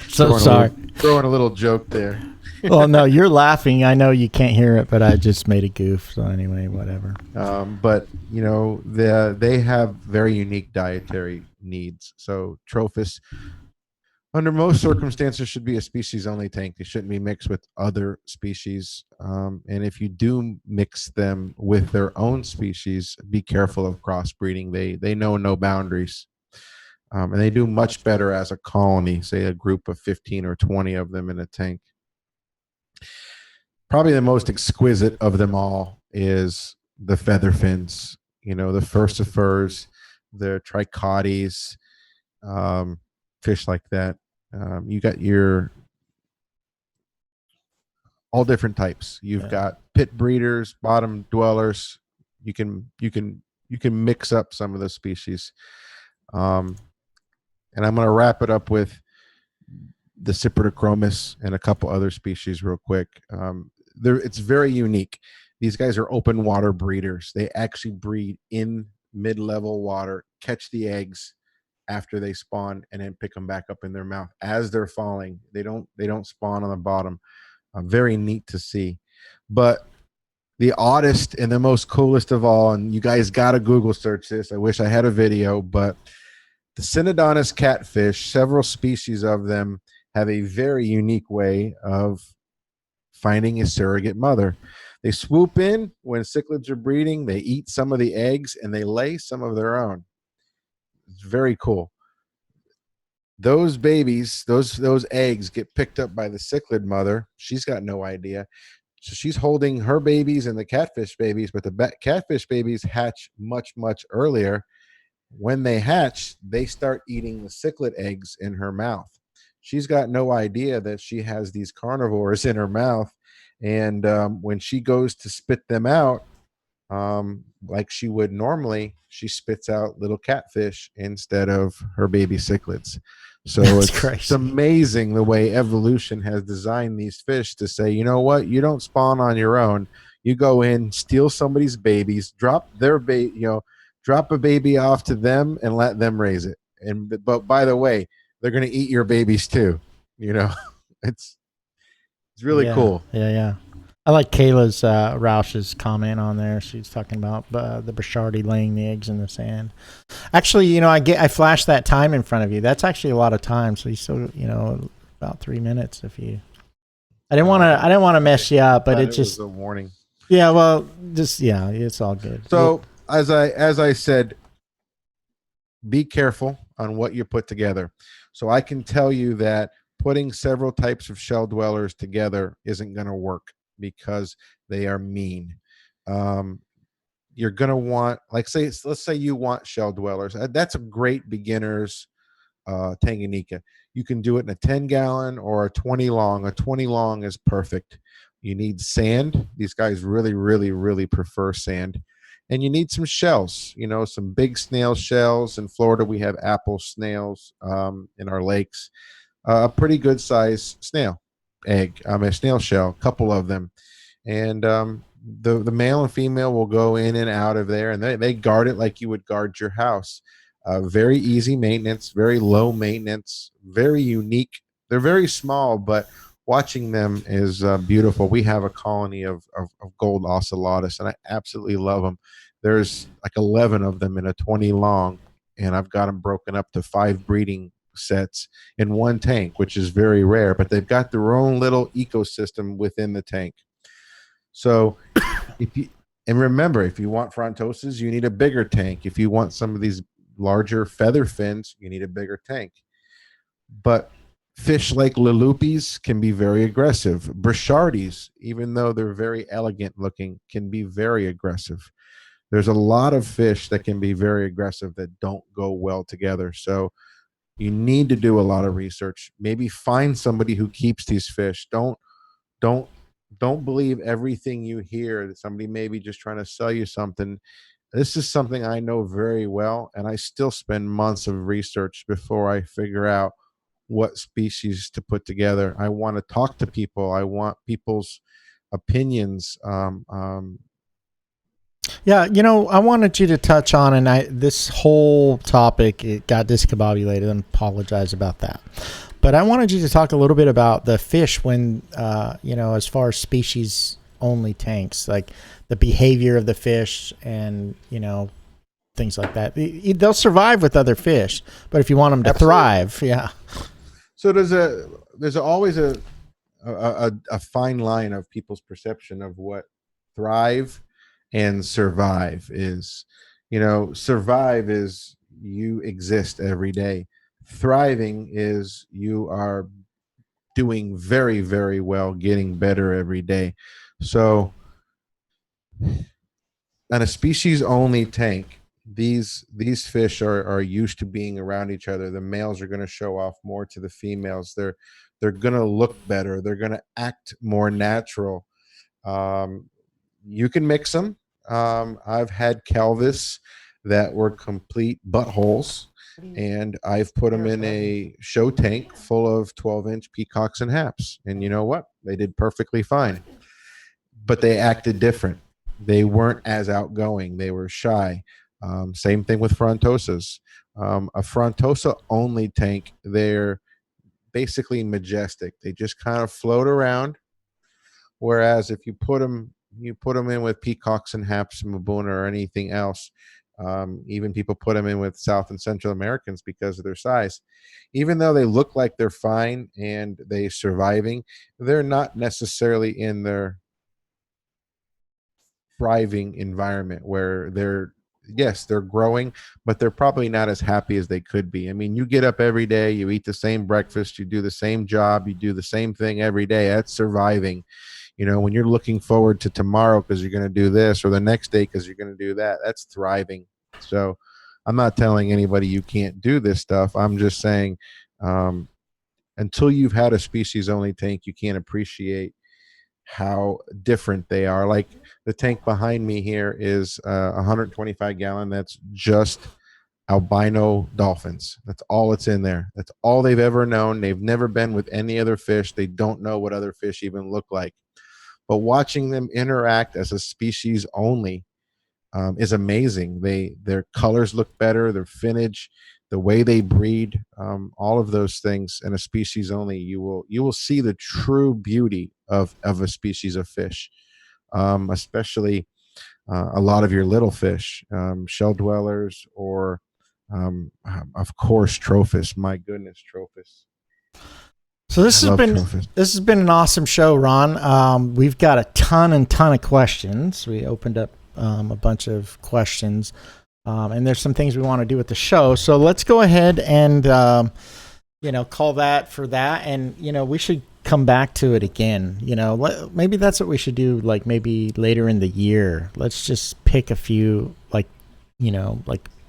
So sorry. Throwing a little joke there. Well, no, you're laughing. I know you can't hear it, but I just made a goof. So anyway, whatever. But they have very unique dietary needs. So trophists, under most circumstances, should be a species-only tank. They shouldn't be mixed with other species. And if you do mix them with their own species, be careful of crossbreeding. They know no boundaries. And they do much better as a colony, say a group of 15 or 20 of them in a tank. Probably the most exquisite of them all is the feather fins, the furcifers, the trichotes, fish like that. You got your all different types. You've got pit breeders, bottom dwellers. You can mix up some of the species. And I'm going to wrap it up with the Cypridochromis and a couple other species real quick. It's very unique. These guys are open water breeders. They actually breed in mid-level water, catch the eggs after they spawn, and then pick them back up in their mouth as they're falling. They don't spawn on the bottom. Very neat to see. But the oddest and the most coolest of all, and you guys got to Google search this. I wish I had a video, but the Synodontis catfish, several species of them, have a very unique way of finding a surrogate mother. They swoop in when cichlids are breeding, they eat some of the eggs, and they lay some of their own. It's very cool. Those babies, those eggs get picked up by the cichlid mother. She's got no idea. So she's holding her babies and the catfish babies, but the catfish babies hatch much, much earlier. When they hatch, they start eating the cichlid eggs in her mouth. She's got no idea that she has these carnivores in her mouth. And when she goes to spit them out, like she would normally, she spits out little catfish instead of her baby cichlids. So it's amazing the way evolution has designed these fish to say, you know what, you don't spawn on your own. You go in, steal somebody's babies, drop their drop a baby off to them and let them raise it. But by the way, they're going to eat your babies too. It's really cool. Yeah. I like Kayla's Roush's comment on there. She's talking about the Brochardi laying the eggs in the sand. Actually, I flashed that time in front of you. That's actually a lot of time. So you still, about 3 minutes if you. I didn't want to mess you up, but it just was a warning. Yeah, well, it's all good. So as I said, be careful on what you put together. So I can tell you that putting several types of shell dwellers together isn't going to work, because they are mean. You're going to want, let's say you want shell dwellers. That's a great beginner's Tanganyika. You can do it in a 10-gallon or a 20 long. A 20 long is perfect. You need sand. These guys really, really, really prefer sand. And you need some shells, some big snail shells. In Florida, we have apple snails in our lakes. A pretty good size snail egg, a snail shell, a couple of them. And the male and female will go in and out of there, and they guard it like you would guard your house. Very easy maintenance, very low maintenance, very unique. They're very small, but watching them is beautiful. We have a colony of gold ocelotus, and I absolutely love them. There's like 11 of them in a 20 long, and I've got them broken up to 5 breeding sets in one tank, which is very rare, but they've got their own little ecosystem within the tank. So remember, if you want frontoses, you need a bigger tank. If you want some of these larger feather fins, you need a bigger tank. But fish like lilupes can be very aggressive. Brochardis, even though they're very elegant looking, can be very aggressive. There's a lot of fish that can be very aggressive that don't go well together. So you need to do a lot of research. Maybe find somebody who keeps these fish. Don't believe everything you hear. That somebody may be just trying to sell you something. This is something I know very well, and I still spend months of research before I figure out what species to put together. I want to talk to people. I want people's opinions. Yeah, I wanted you to touch on, and this whole topic, it got discombobulated, and apologize about that. But I wanted you to talk a little bit about the fish when, as far as species only tanks, like the behavior of the fish and, things like that. They'll survive with other fish, but if you want them to thrive, yeah. So there's always a fine line of people's perception of what thrive and survive is. Survive is you exist every day. Thriving is you are doing very, very well, getting better every day. So on a species only tank, these fish are used to being around each other. The males are going to show off more to the females. They're They're going to look better. They're going to act more natural. You can mix them. I've had Calvis that were complete buttholes, and I've put them in a show tank full of 12-inch peacocks and haps. And you know what? They did perfectly fine, but they acted different. They weren't as outgoing. They were shy. Same thing with Frontosas. A Frontosa only tank, they're basically majestic. They just kind of float around. Whereas if you put them in with peacocks and haps and Mabuna or anything else, even people put them in with South and Central Americans because of their size. Even though they look like they're fine and they're surviving, they're not necessarily in their thriving environment where they're growing, but they're probably not as happy as they could be. I mean, you get up every day, you eat the same breakfast, you do the same job, you do the same thing every day. That's surviving. You know, when you're looking forward to tomorrow because you're going to do this, or the next day because you're going to do that, that's thriving. So I'm not telling anybody you can't do this stuff. I'm just saying until you've had a species only tank, you can't appreciate how different they are. Like the tank behind me here is 125 gallon. That's just albino dolphins. That's all it's in there. That's all they've ever known. They've never been with any other fish. They don't know what other fish even look like. But watching them interact as a species only is amazing. Their colors look better, their finnage, the way they breed, all of those things in a species only, you will see the true beauty of a species of fish, especially a lot of your little fish, shell dwellers, or of course trophists. My goodness, trophists. So this has been an awesome show, Ron. We've got a ton of questions. We opened up a bunch of questions, and there's some things we want to do with the show. So let's go ahead and call that for that, and we should come back to it again. Maybe that's what we should do. Like maybe later in the year, let's just pick a few.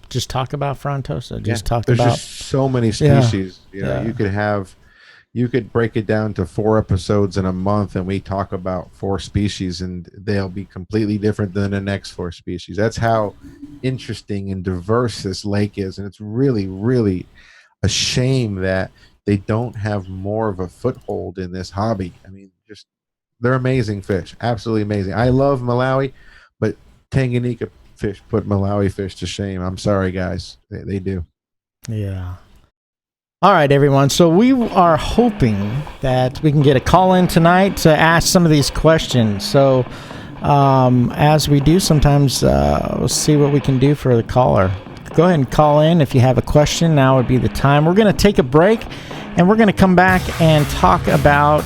Just talk about Frontosa. There's just so many species. You could break it down to 4 episodes in a month, and we talk about 4 species, and they'll be completely different than the next 4 species. That's how interesting and diverse this lake is, and it's really, really a shame that they don't have more of a foothold in this hobby. I mean, they're amazing fish, absolutely amazing. I love Malawi, but Tanganyika fish put Malawi fish to shame. I'm sorry, guys. They do. Yeah. All right, everyone. So we are hoping that we can get a call in tonight to ask some of these questions. So as we do sometimes, we'll see what we can do for the caller. Go ahead and call in if you have a question. Now would be the time. We're going to take a break, and we're going to come back and talk about,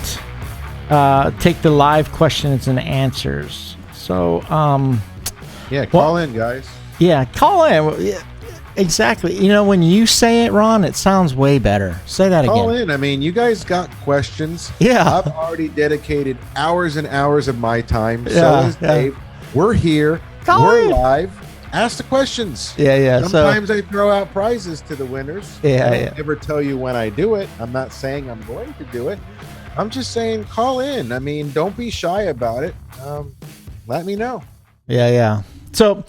take the live questions and answers. So, call in, guys. Yeah, call in. Exactly. When you say it, Ron, it sounds way better. Say that again. Call in. I mean, you guys got questions. Yeah. I've already dedicated hours and hours of my time. So has Dave. We're here. We're live. Ask the questions. Yeah. Sometimes I throw out prizes to the winners. I don't ever tell you when I do it. I'm not saying I'm going to do it. I'm just saying call in. I mean, don't be shy about it. Let me know. Yeah. So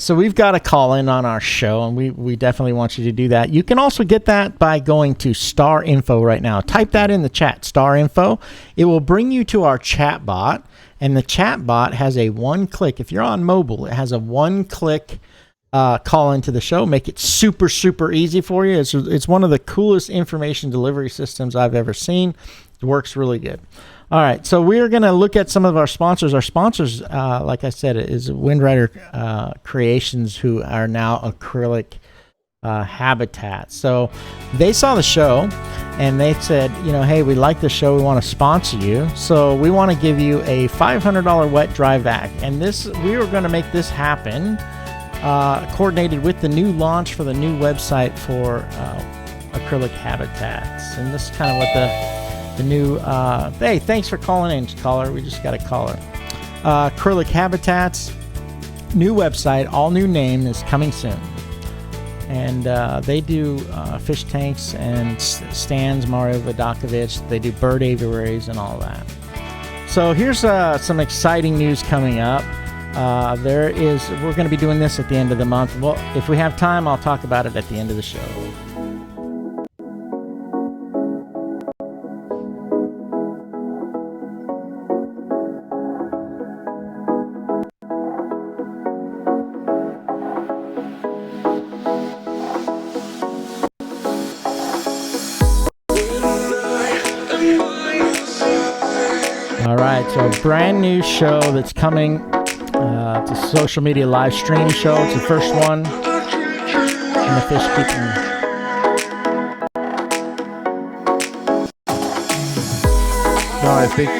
we've got a call in on our show, and we definitely want you to do that. You can also get that by going to Star Info right now. Type that in the chat, Star Info. It will bring you to our chat bot, and the chat bot has a one-click. If you're on mobile, it has a one-click call into the show. Make it super, super easy for you. It's one of the coolest information delivery systems I've ever seen. It works really good. All right, so we're going to look at some of our sponsors. Our sponsors, like I said, is Windrider Creations, who are now acrylic habitats. So they saw the show, and they said, hey, we like the show. We want to sponsor you. So we want to give you a $500 wet dry vac. And we are going to make this happen, coordinated with the new launch for the new website for acrylic habitats. And this is kind of what the new hey, thanks for calling in, caller. We just got a caller. Acrylic Habitats, new website, all new name is coming soon. And they do fish tanks and stands, Mario Vodakovich. They do bird aviaries and all that. So here's some exciting news coming up. We're going to be doing this at the end of the month. Well, if we have time, I'll talk about it at the end of the show. All right, so a brand new show that's coming. It's a social media live stream show. It's the first one in the fish keeping. No, I think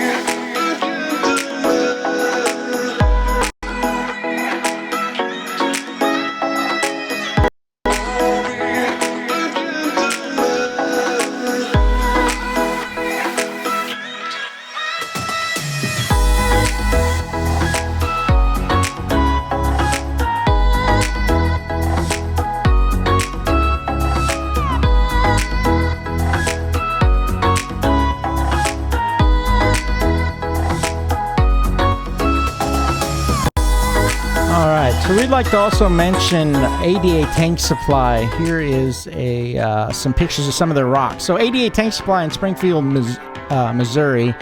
So we'd like to also mention ADA Tank Supply. Here is some pictures of some of their rocks. So ADA Tank Supply in Springfield, Missouri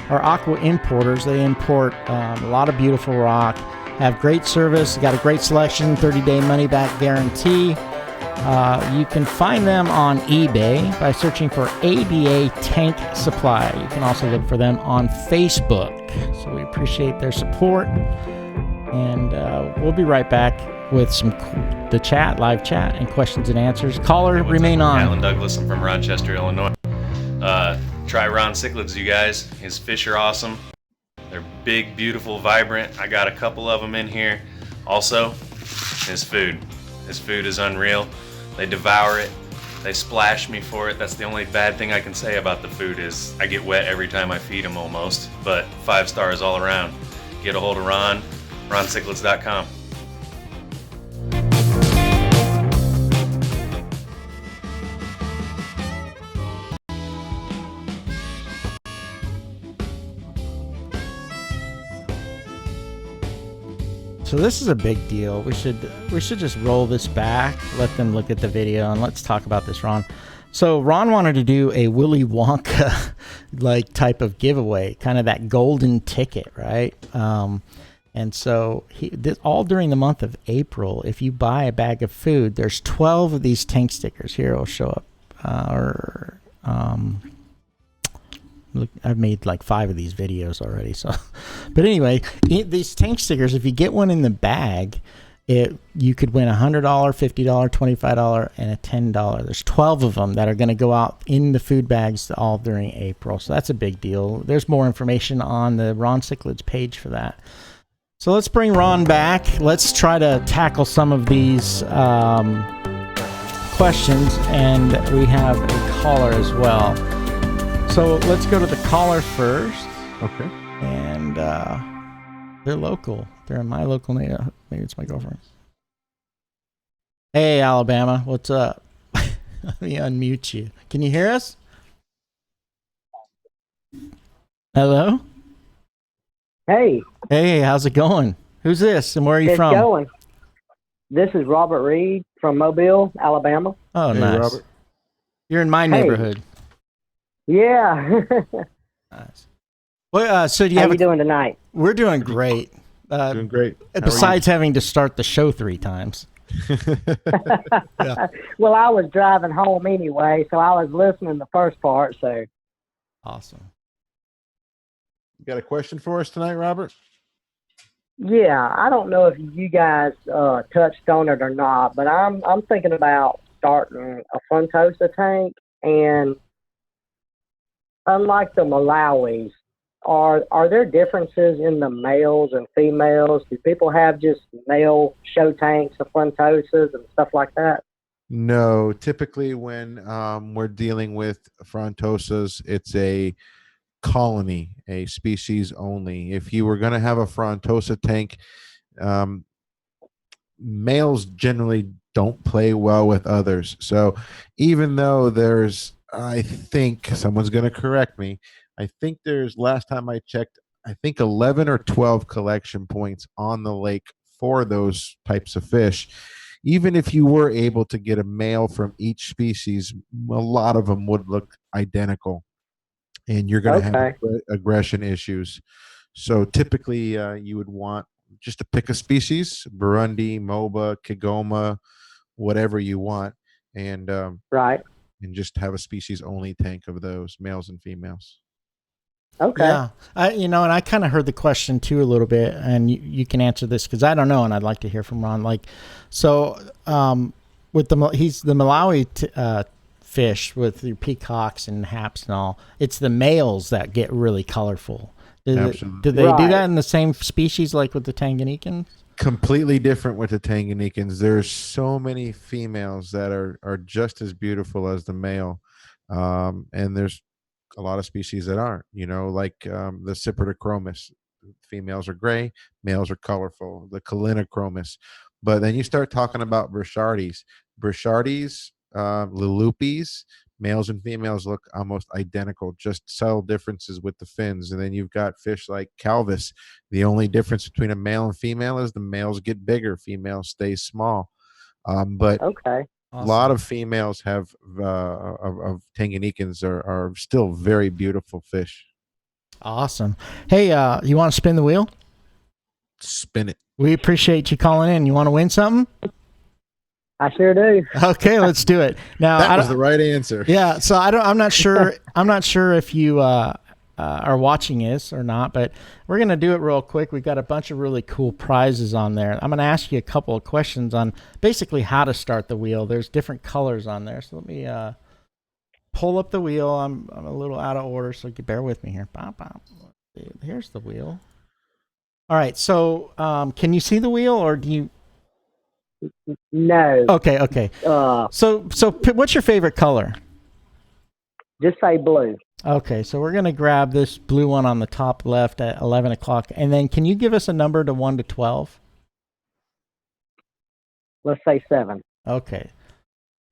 are aqua importers. They import a lot of beautiful rock, have great service, got a great selection, 30-day money-back guarantee. You can find them on eBay by searching for ADA Tank Supply. You can also look for them on Facebook. So we appreciate their support. And we'll be right back with the live chat, and questions and answers. Caller, remain on. Alan Douglas. I'm from Rochester, Illinois. Try Ron Cichlids, you guys. His fish are awesome. They're big, beautiful, vibrant. I got a couple of them in here. Also, his food. His food is unreal. They devour it. They splash me for it. That's the only bad thing I can say about the food is I get wet every time I feed them almost. But 5 stars all around. Get a hold of Ron. RonCichlids.com. So this is a big deal. We should just roll this back, let them look at the video, and let's talk about this, Ron. So Ron wanted to do a Willy Wonka like type of giveaway, kind of that golden ticket, right? And so all during the month of April, if you buy a bag of food, there's 12 of these tank stickers. Here, it'll show up. Look, I've made like 5 of these videos already. So, but anyway, these tank stickers, if you get one in the bag, you could win $100, $50, $25, and a $10. There's 12 of them that are going to go out in the food bags all during April. So that's a big deal. There's more information on the Ron Cichlids page for that. So let's bring Ron back. Let's try to tackle some of these questions, and we have a caller as well. So let's go to the caller first. Okay. And they're local. They're in my local neighborhood. Maybe it's my girlfriend. Hey, Alabama. What's up? Let me unmute you. Can you hear us? Hello? Hey. Hey, how's it going? Who's this and where are you from? It's going. This is Robert Reed from Mobile, Alabama. Oh, Hey, nice. Robert. You're in my neighborhood. Yeah. Nice. Well, so do you How have you doing tonight? We're doing great. Doing great. Besides having to start the show 3 times. Yeah. Well, I was driving home anyway, so I was listening the first part. So Awesome. You got a question for us tonight, Robert? yeah, I don't know if you guys touched on it or not, but I'm thinking about starting a Frontosa tank, and unlike the Malawis, are there differences in the males and females? Do people have just male show tanks of Frontosas and stuff like that? No, typically when we're dealing with frontosas, it's a colony, a species only. If you were going to have a frontosa tank, males generally don't play well with others. So even though there's, I think someone's going to correct me, I think there's, last time I checked, I think 11 or 12 collection points on the lake for those types of fish. Even if you were able to get a male from each species, a lot of them would look identical, and you're going to have Okay. aggression issues. So typically, you would want just to pick a species: Burundi, Moba, Kigoma, whatever you want, and Right. just have a species only tank of those, males and females. Okay. Yeah, and I kind of heard the question too a little bit, and you can answer this because I don't know, and I'd like to hear from Ron. Like, so with he's the Malawi fish with your peacocks and haps and all. It's the males that get really colorful. Absolutely. Do they do Right. that in the same species like with the Tanganyikans? Completely different with the Tanganyikans. There's so many females that are just as beautiful as the male, and there's a lot of species that aren't. Like the Cypridochromis. Females are gray, males are colorful. The Calinochromis. But then you start talking about Burchardes, Lilupes. Males and females look almost identical, just subtle differences with the fins. And then you've got fish like Calvis. The only difference between a male and female is the males get bigger, females stay small. But Okay. a lot of females have of Tanganyikans are still very beautiful fish. Awesome. Hey, you want to spin the wheel? Spin it. We appreciate you calling in. You want to win something? I sure do. Okay, let's do it. Now, That was the right answer. Yeah, so I'm not sure. I'm not sure if you are watching this or not, but we're gonna do it real quick. We've got a bunch of really cool prizes on there. I'm gonna ask you a couple of questions on basically how to start the wheel. There's different colors on there, so let me pull up the wheel. I'm a little out of order, so you bear with me here. Bop, bop. Here's the wheel. All right, so can you see the wheel, or do you? No. Okay. So what's your favorite color? Just say blue. Okay, so we're going to grab this blue one on the top left at 11 o'clock. And then can you give us a number to 1 to 12? Let's say 7. Okay.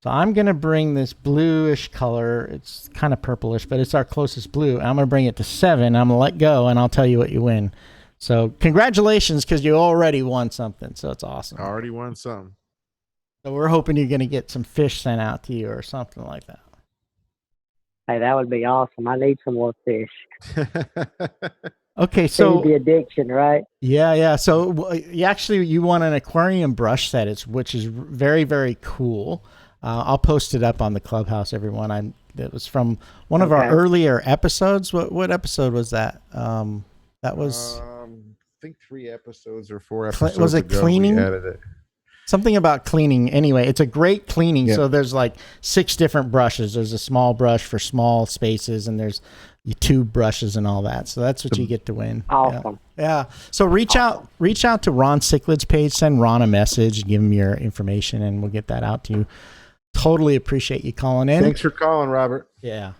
So I'm going to bring this bluish color. It's kind of purplish, but it's our closest blue. I'm going to bring it to 7. I'm going to let go, and I'll tell you what you win. So congratulations, because you already won something. So it's awesome. Already won some. So we're hoping you're going to get some fish sent out to you or something like that. Hey, that would be awesome. I need some more fish. Okay, so the addiction, right? Yeah. So you won an aquarium brush set, which is very, very cool. I'll post it up on the Clubhouse, everyone. That was from one of our earlier episodes. What episode was that? That was I think 3 episodes or 4 episodes. Was it ago cleaning? We added it. Something about cleaning. Anyway, it's a great cleaning. Yeah. So there's like 6 different brushes. There's a small brush for small spaces, and there's tube brushes and all that. So that's what you get to win. Awesome. Yeah. So reach out to Ron Cichlids' page. Send Ron a message. Give him your information, and we'll get that out to you. Totally appreciate you calling in. Thanks for calling, Robert. Yeah.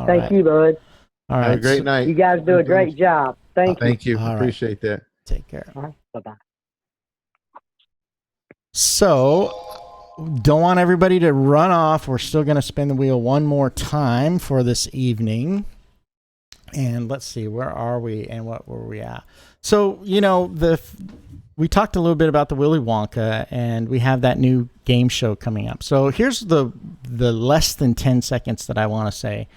Thank you, bud. All right. Have a great night. You guys do a great job. Thank you. Thank you. All right. Appreciate that. Take care. All right. Bye-bye. So, don't want everybody to run off. We're still going to spin the wheel one more time for this evening. And let's see, where are we and what were we at? So, we talked a little bit about the Willy Wonka, and we have that new game show coming up. So here's the less than 10 seconds that I want to say.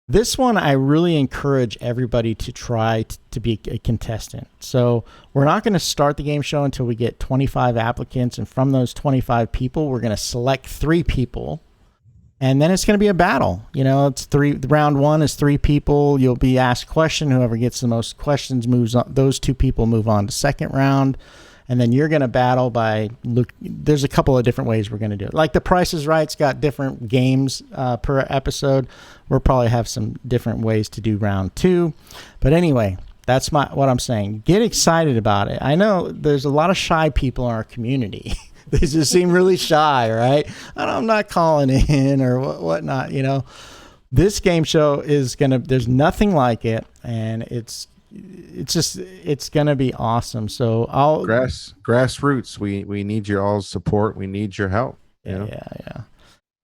This one, I really encourage everybody to try to be a contestant. So we're not going to start the game show until we get 25 applicants. And from those 25 people, we're going to select 3 people. And then it's going to be a battle. It's round 1 is 3 people. You'll be asked a question. Whoever gets the most questions moves on. Those 2 people move on to second round. And then you're going to battle there's a couple of different ways we're going to do it. Like The Price is Right's got different games per episode. We'll probably have some different ways to do round 2. But anyway, that's what I'm saying. Get excited about it. I know there's a lot of shy people in our community. They just seem really shy, right? I'm not calling in or whatnot, This game show is there's nothing like it. And it's, it's gonna be awesome. So I'll grassroots. We need your all's support. We need your help. You know? Yeah.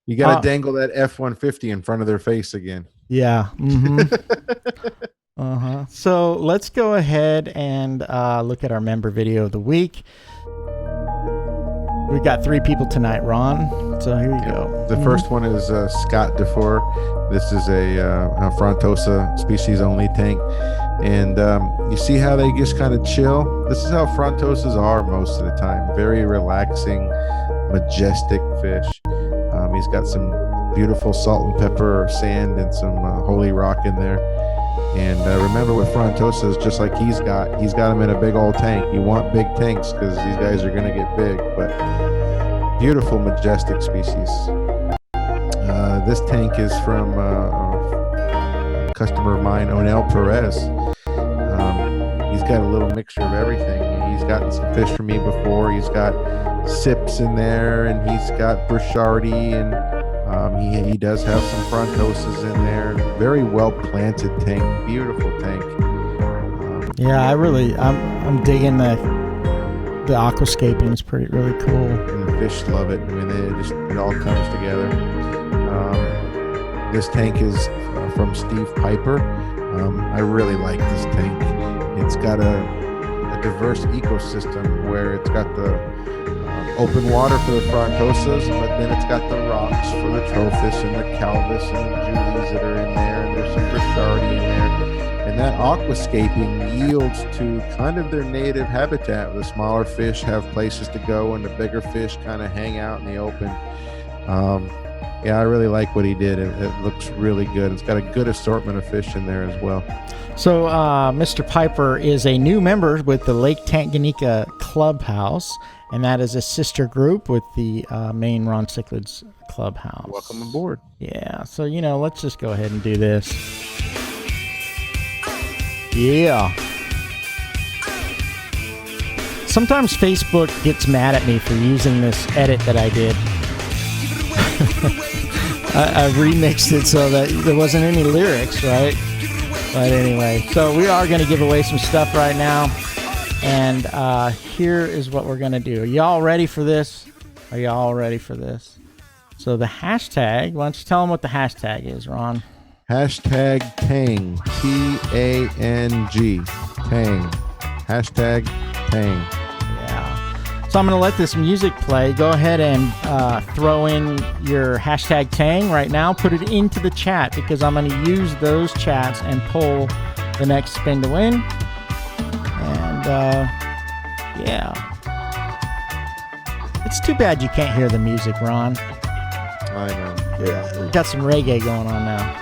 You got to dangle that F-150 in front of their face again. Yeah. Mm-hmm. So let's go ahead and look at our member video of the week. We got 3 people tonight, Ron. So here you go. The first one is Scott DeFore. This is a Frontosa species only tank. And you see how they just kind of chill? This is how Frontosas are most of the time. Very relaxing, majestic fish. He's got some beautiful salt and pepper sand and some holy rock in there. And remember with Frontosas, just like he's got them in a big old tank. You want big tanks because these guys are going to get big, but beautiful, majestic species. This tank is from a customer of mine, Onel Perez. He's got a little mixture of everything. He's gotten some fish from me before. He's got sips in there, and he's got Burchardi, and he does have some Frontosas in there. Very well planted tank, beautiful tank. I'm digging the aquascaping. It's really cool. And the fish love it. I mean, it all comes together. This tank is from Steve Piper. I really like this tank. It's got a diverse ecosystem where it's got the open water for the Frontosas, but then it's got the rocks for the Trophius and the Calvis and the Julies that are in there, and there's some Burchardi in there. And that aquascaping yields to kind of their native habitat. The smaller fish have places to go, and the bigger fish kind of hang out in the open. I really like what he did. It looks really good. It's got a good assortment of fish in there as well. So Mr. Piper is a new member with the Lake Tanganyika Clubhouse, and that is a sister group with the main Ron Cichlids Clubhouse. Welcome aboard. Yeah, so, let's just go ahead and do this. Yeah. Sometimes Facebook gets mad at me for using this edit that I did. I remixed it so that there wasn't any lyrics, right? But anyway, so we are going to give away some stuff right now. And here is what we're going to do. Are y'all ready for this? Are y'all ready for this? So the hashtag, why don't you tell them what the hashtag is, Ron? Hashtag Tang. T-A-N-G. Tang. Hashtag Tang. Yeah. So I'm going to let this music play. Go ahead and throw in your hashtag Tang right now. Put it into the chat because I'm going to use those chats and pull the next spin to win. And yeah. It's too bad you can't hear the music, Ron. I know. Yeah. We got some reggae going on now.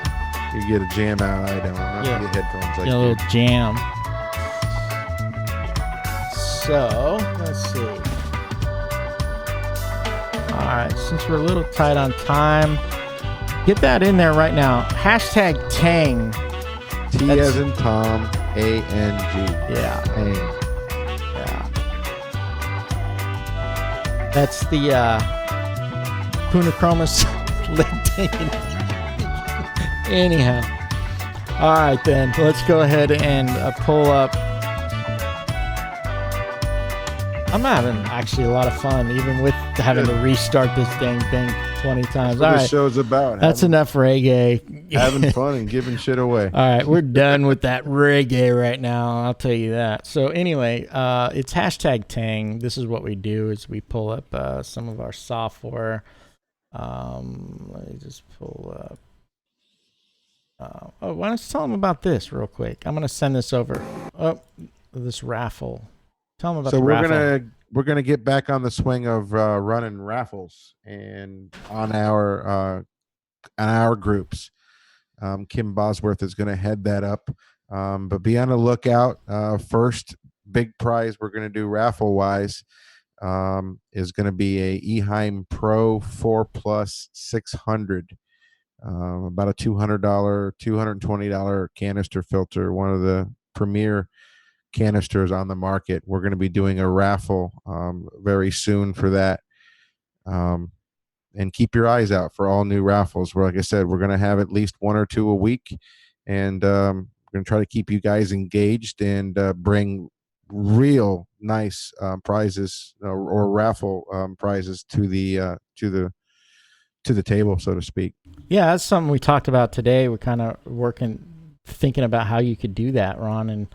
You get a jam out. I don't. I get headphones like a little jam. So let's see. All right, since we're a little tight on time, get that in there right now. Hashtag Tang. T as in Tom, A-N-G. Yeah. Tang. Yeah. That's the Punachromus Lake Tanganyika. Anyhow. All right, then. Let's go ahead and pull up. I'm having actually a lot of fun, even with having to restart this dang thing 20 times. That's what the show's about. That's enough reggae. Having fun and giving shit away. All right, we're done with that reggae right now. I'll tell you that. So anyway, it's hashtag Tang. This is what we do is we pull up some of our software. Let me just pull up. Why don't you tell them about this real quick? I'm going to send this over. Oh, this raffle. Tell them about the raffle. So we're gonna get back on the swing of running raffles and on our groups. Kim Bosworth is gonna head that up. But be on the lookout. First big prize we're gonna do raffle wise is gonna be a Eheim Pro 4 Plus 600. About a $200, $220 canister filter, one of the premier canisters on the market. We're going to be doing a raffle very soon for that. And keep your eyes out for all new raffles. Where, like I said, we're going to have at least one or two a week, and We're going to try to keep you guys engaged and bring real nice prizes or raffle prizes to the table, so to speak. Yeah, that's something we talked about today. We're kind of thinking about how you could do that, Ron, and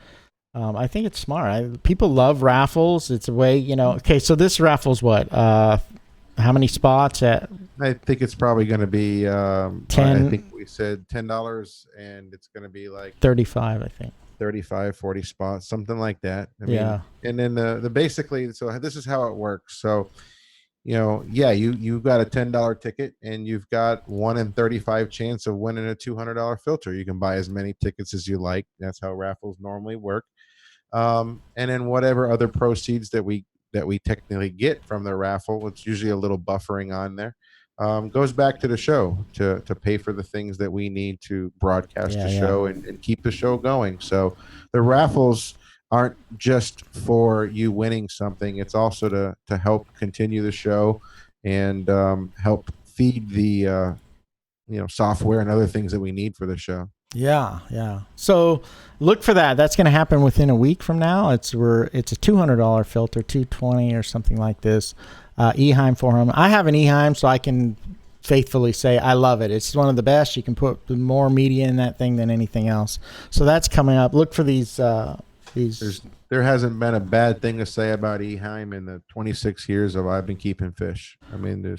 I think it's smart. People love raffles. It's a way, Okay, so this raffle's what? How many spots at? I think it's probably going to be 10. I think we said $10, and it's going to be like 35, I think. 35, 40 spots, something like that. I Yeah. mean, and then the basically, so this is how it works. So, you've got a $10 ticket, and you've got 1 in 35 chance of winning a $200 filter. You can buy as many tickets as you like. That's how raffles normally work. And then whatever other proceeds that we technically get from the raffle, it's usually a little buffering on there, goes back to the show to pay for the things that we need to broadcast the show and keep the show going. So the raffles aren't just for you winning something. It's also to help continue the show and help feed the software and other things that we need for the show. Yeah. So look for that. That's going to happen within a week from now. It's a $200 filter, $220 or something like this. Eheim Forum. I have an Eheim, so I can faithfully say I love it. It's one of the best. You can put more media in that thing than anything else. So that's coming up. Look for these. There hasn't been a bad thing to say about Eheim in the 26 years of I've been keeping fish. I mean,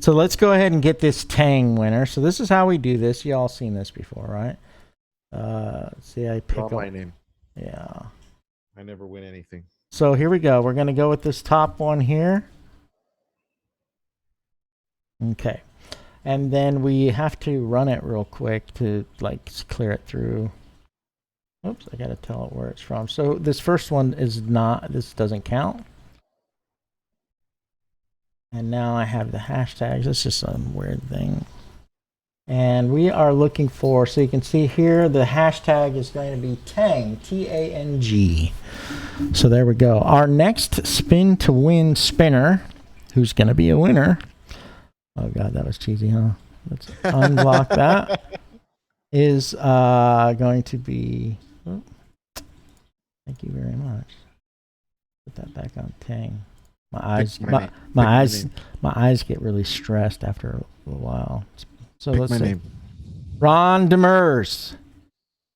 So let's go ahead and get this Tang winner. So this is how we do this. You all seen this before, right? See, I pick up my name. Yeah. I never win anything. So here we go. We're going to go with this top one here. Okay. And then we have to run it real quick to clear it through. Oops, I got to tell it where it's from. So this first one this doesn't count. And now I have the hashtags. It's just some weird thing. And we are looking for, so you can see here, the hashtag is going to be Tang, T-A-N-G. So there we go. Our next spin to win spinner, who's going to be a winner. Oh, God, that was cheesy, huh? Let's unblock that. Is going to be, thank you very much. Put that back on Tang. My eyes get really stressed after a while. So let's see. Ron Demers,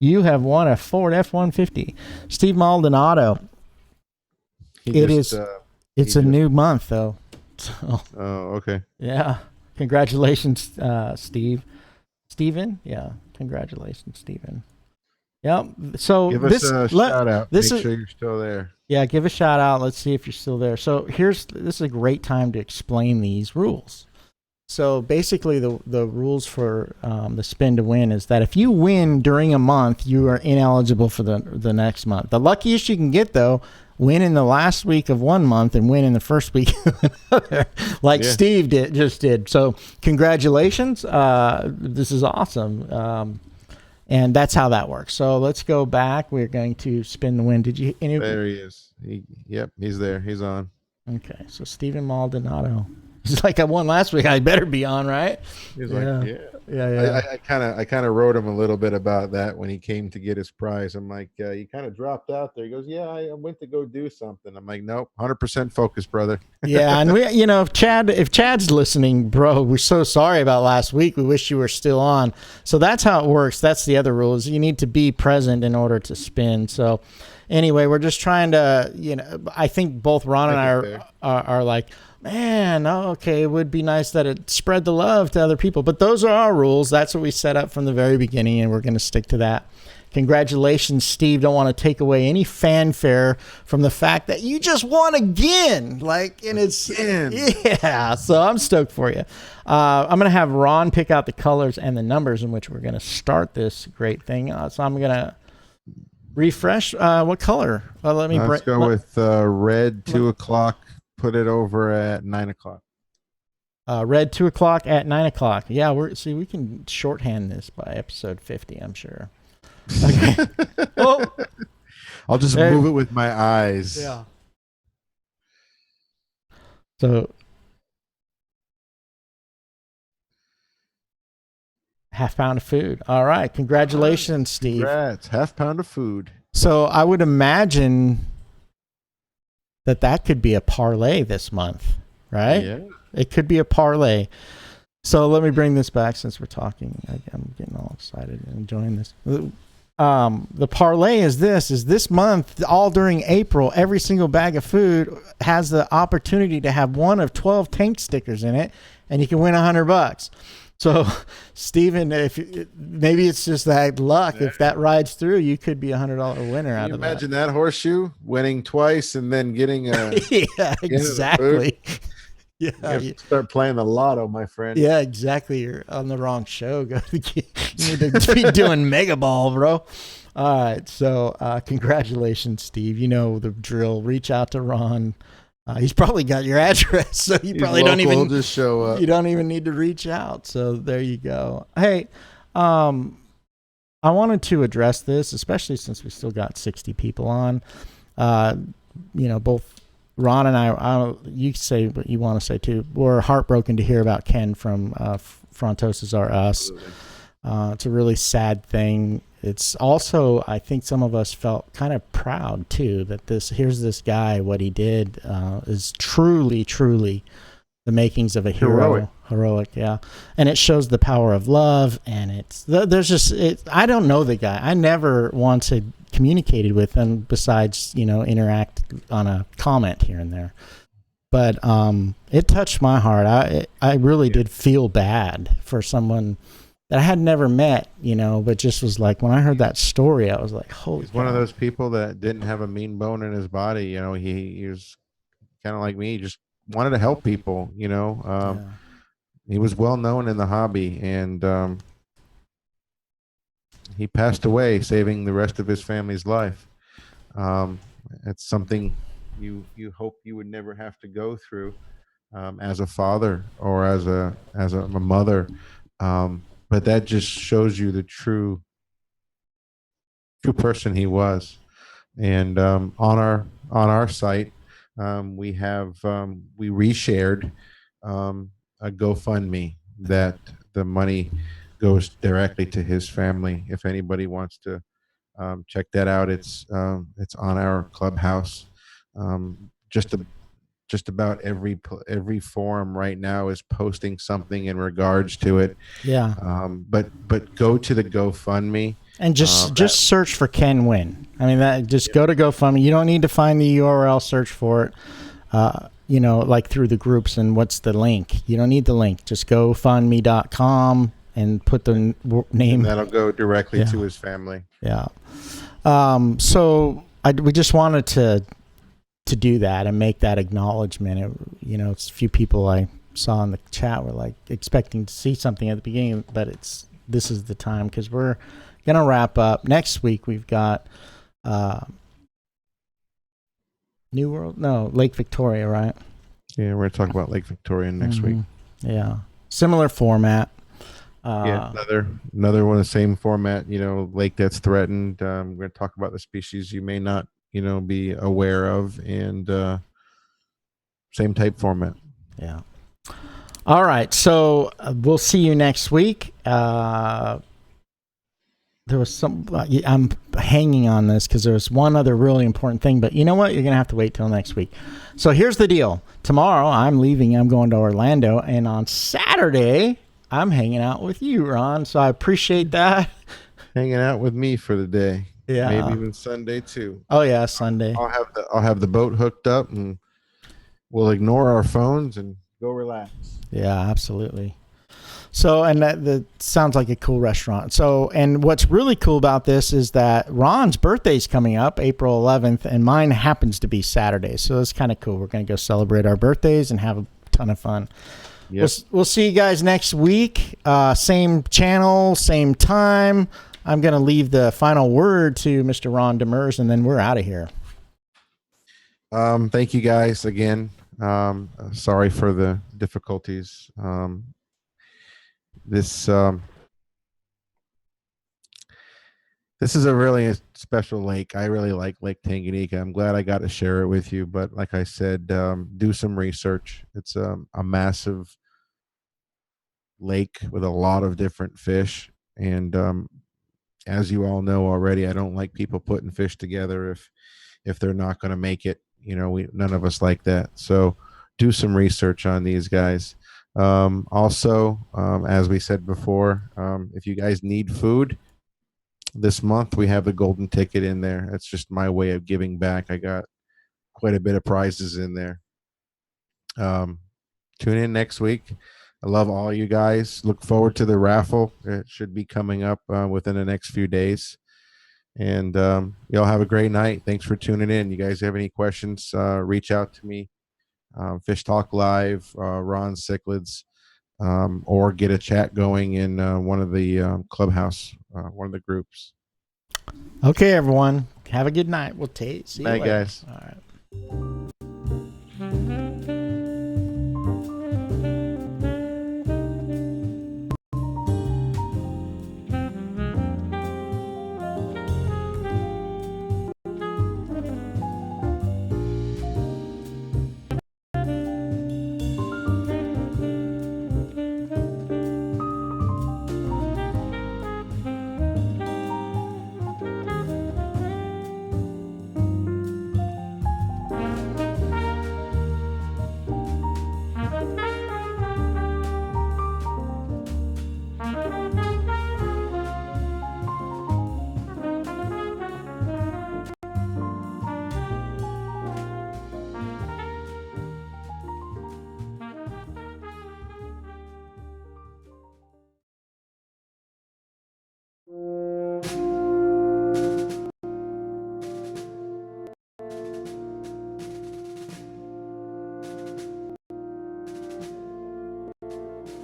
you have won a Ford F-150. Steve Maldonado. It's a new month though. So, oh, okay. Yeah. Congratulations, Steve. Steven? Yeah. Congratulations, Steven. Yep. So give us a shout out. Make sure you're still there. Yeah, give a shout out. Let's see if you're still there. So this is a great time to explain these rules. So basically the rules for the spin to win is that if you win during a month, you are ineligible for the next month. The luckiest you can get, though, win in the last week of one month and win in the first week of another, like Steve just did. So congratulations. This is awesome. And that's how that works. So let's go back. We're going to spin the win. There he is. He's there. He's on. Okay, so Stephen Maldonado. He's like, I won last week. I better be on, right? He's like, yeah. I kind of wrote him a little bit about that when he came to get his prize. I'm like, you kind of dropped out there. He goes, yeah, I went to go do something. I'm like, nope, 100% focus, brother. Yeah, and if Chad's listening, bro, we're so sorry about last week. We wish you were still on. So that's how it works. That's the other rule is you need to be present in order to spin. So anyway, we're just trying to, I think both Ron and I are like, man, okay, it would be nice that it spread the love to other people. But those are our rules. That's what we set up from the very beginning, and we're going to stick to that. Congratulations, Steve. Don't want to take away any fanfare from the fact that you just won again. Yeah, so I'm stoked for you. I'm going to have Ron pick out the colors and the numbers in which we're going to start this great thing. So I'm going to refresh. What color? Let's go with red, 2 o'clock. Put it over at 9 o'clock. Red 2 o'clock at 9 o'clock. Yeah, we can shorthand this by episode 50, I'm sure. Okay. I'll just move it with my eyes. Yeah. So Half pound of food. All right. Congratulations, Steve. Congrats. Half pound of food. So I would imagine that could be a parlay this month, right? Yeah. It could be a parlay. So let me bring this back since we're talking. I'm getting all excited and enjoying this. The parlay is this month, all during April, every single bag of food has the opportunity to have one of 12 tank stickers in it, and you can win $100. So, Steven, if maybe it's just that luck. If that rides through, you could be $100 winner out of that. Imagine that horseshoe winning twice and then getting a yeah, exactly. Yeah, you start playing the lotto, my friend. Yeah, exactly. You're on the wrong show. You need to be doing Mega Ball, bro. All right. So, congratulations, Steve. You know the drill. Reach out to Ron. He's probably got your address, so you probably don't even just show up. You don't even need to reach out. So there you go. Hey, I wanted to address this, especially since we still got 60 people on. Both Ron and I you say what you want to say too. We're heartbroken to hear about Ken from Frontoses R Us. It's a really sad thing. It's also, I think some of us felt kind of proud too that here's this guy, what he did is truly, truly the makings of a hero. Heroic, yeah. And it shows the power of love, and I don't know the guy. I never once had communicated with him besides, interact on a comment here and there. But it touched my heart. I really did feel bad for someone that I had never met, but just was like, when I heard that story, I was like, holy He's one of those people that didn't have a mean bone in his body. He was kind of like me. He just wanted to help people, He was well known in the hobby, and he passed away, saving the rest of his family's life. It's something you hope you would never have to go through as a father or as a mother. But that just shows you the true person he was. And on our site, we reshared a GoFundMe that the money goes directly to his family. If anybody wants to check that out, it's on our clubhouse. Just about every forum right now is posting something in regards to it. Yeah. But go to the GoFundMe and just search for Ken Win. I mean, go to GoFundMe. You don't need to find the URL. Search for it. Like through the groups and what's the link. You don't need the link. Just GoFundMe.com and put the name. And that'll go directly to his family. Yeah. So we just wanted to do that and make that acknowledgement. It's a few people I saw in the chat were like expecting to see something at the beginning, but this is the time because we're gonna wrap up. Next week we've got Lake Victoria, right? Yeah, we're gonna talk about Lake Victoria next week. Yeah, similar format. Another one, the same format. Lake that's threatened. We're gonna talk about the species you may not be aware of, and same type format. Yeah. All right. So we'll see you next week. There was I'm hanging on this because there was one other really important thing, but you know what? You're going to have to wait till next week. So here's the deal. Tomorrow I'm leaving. I'm going to Orlando, and on Saturday I'm hanging out with you, Ron. So I appreciate that. Hanging out with me for the day. Yeah. Maybe even Sunday too. Oh yeah, Sunday. I'll have the boat hooked up, and we'll ignore our phones and go relax. Yeah, absolutely. So, and that sounds like a cool restaurant. So, and what's really cool about this is that Ron's birthday's coming up April 11th, and mine happens to be Saturday. So it's kind of cool. We're going to go celebrate our birthdays and have a ton of fun. Yep. We'll see you guys next week. Same channel, same time. I'm going to leave the final word to Mr. Ron Demers, and then we're out of here. Thank you guys again. Sorry for the difficulties. This is a really special lake. I really like Lake Tanganyika. I'm glad I got to share it with you. But like I said, do some research. It's a massive lake with a lot of different fish. And as you all know already, I don't like people putting fish together if they're not going to make it. None of us like that. So do some research on these guys. Also, as we said before, if you guys need food this month, we have the golden ticket in there. That's just my way of giving back. I got quite a bit of prizes in there. Tune in next week. I love all you guys. Look forward to the raffle. It should be coming up within the next few days. And y'all have a great night. Thanks for tuning in. You guys have any questions, reach out to me. Fish Talk Live, Ron Cichlids, or get a chat going in one of the clubhouse, one of the groups. Okay, everyone. Have a good night. We'll see you Bye, later. guys. All right.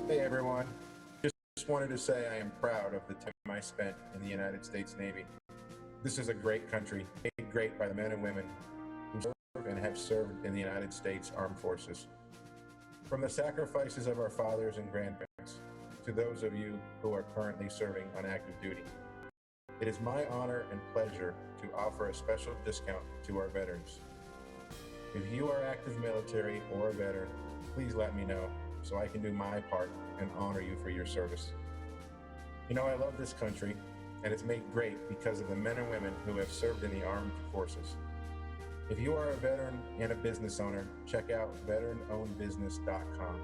Hey everyone, just wanted to say I am proud of the time I spent in the United States Navy. This is a great country, made great by the men and women who serve and have served in the United States Armed Forces. From the sacrifices of our fathers and grandparents to those of you who are currently serving on active duty, it is my honor and pleasure to offer a special discount to our veterans. If you are active military or a veteran, please let me know so I can do my part and honor you for your service. I love this country, and it's made great because of the men and women who have served in the armed forces. If you are a veteran and a business owner, check out veteranownedbusiness.com.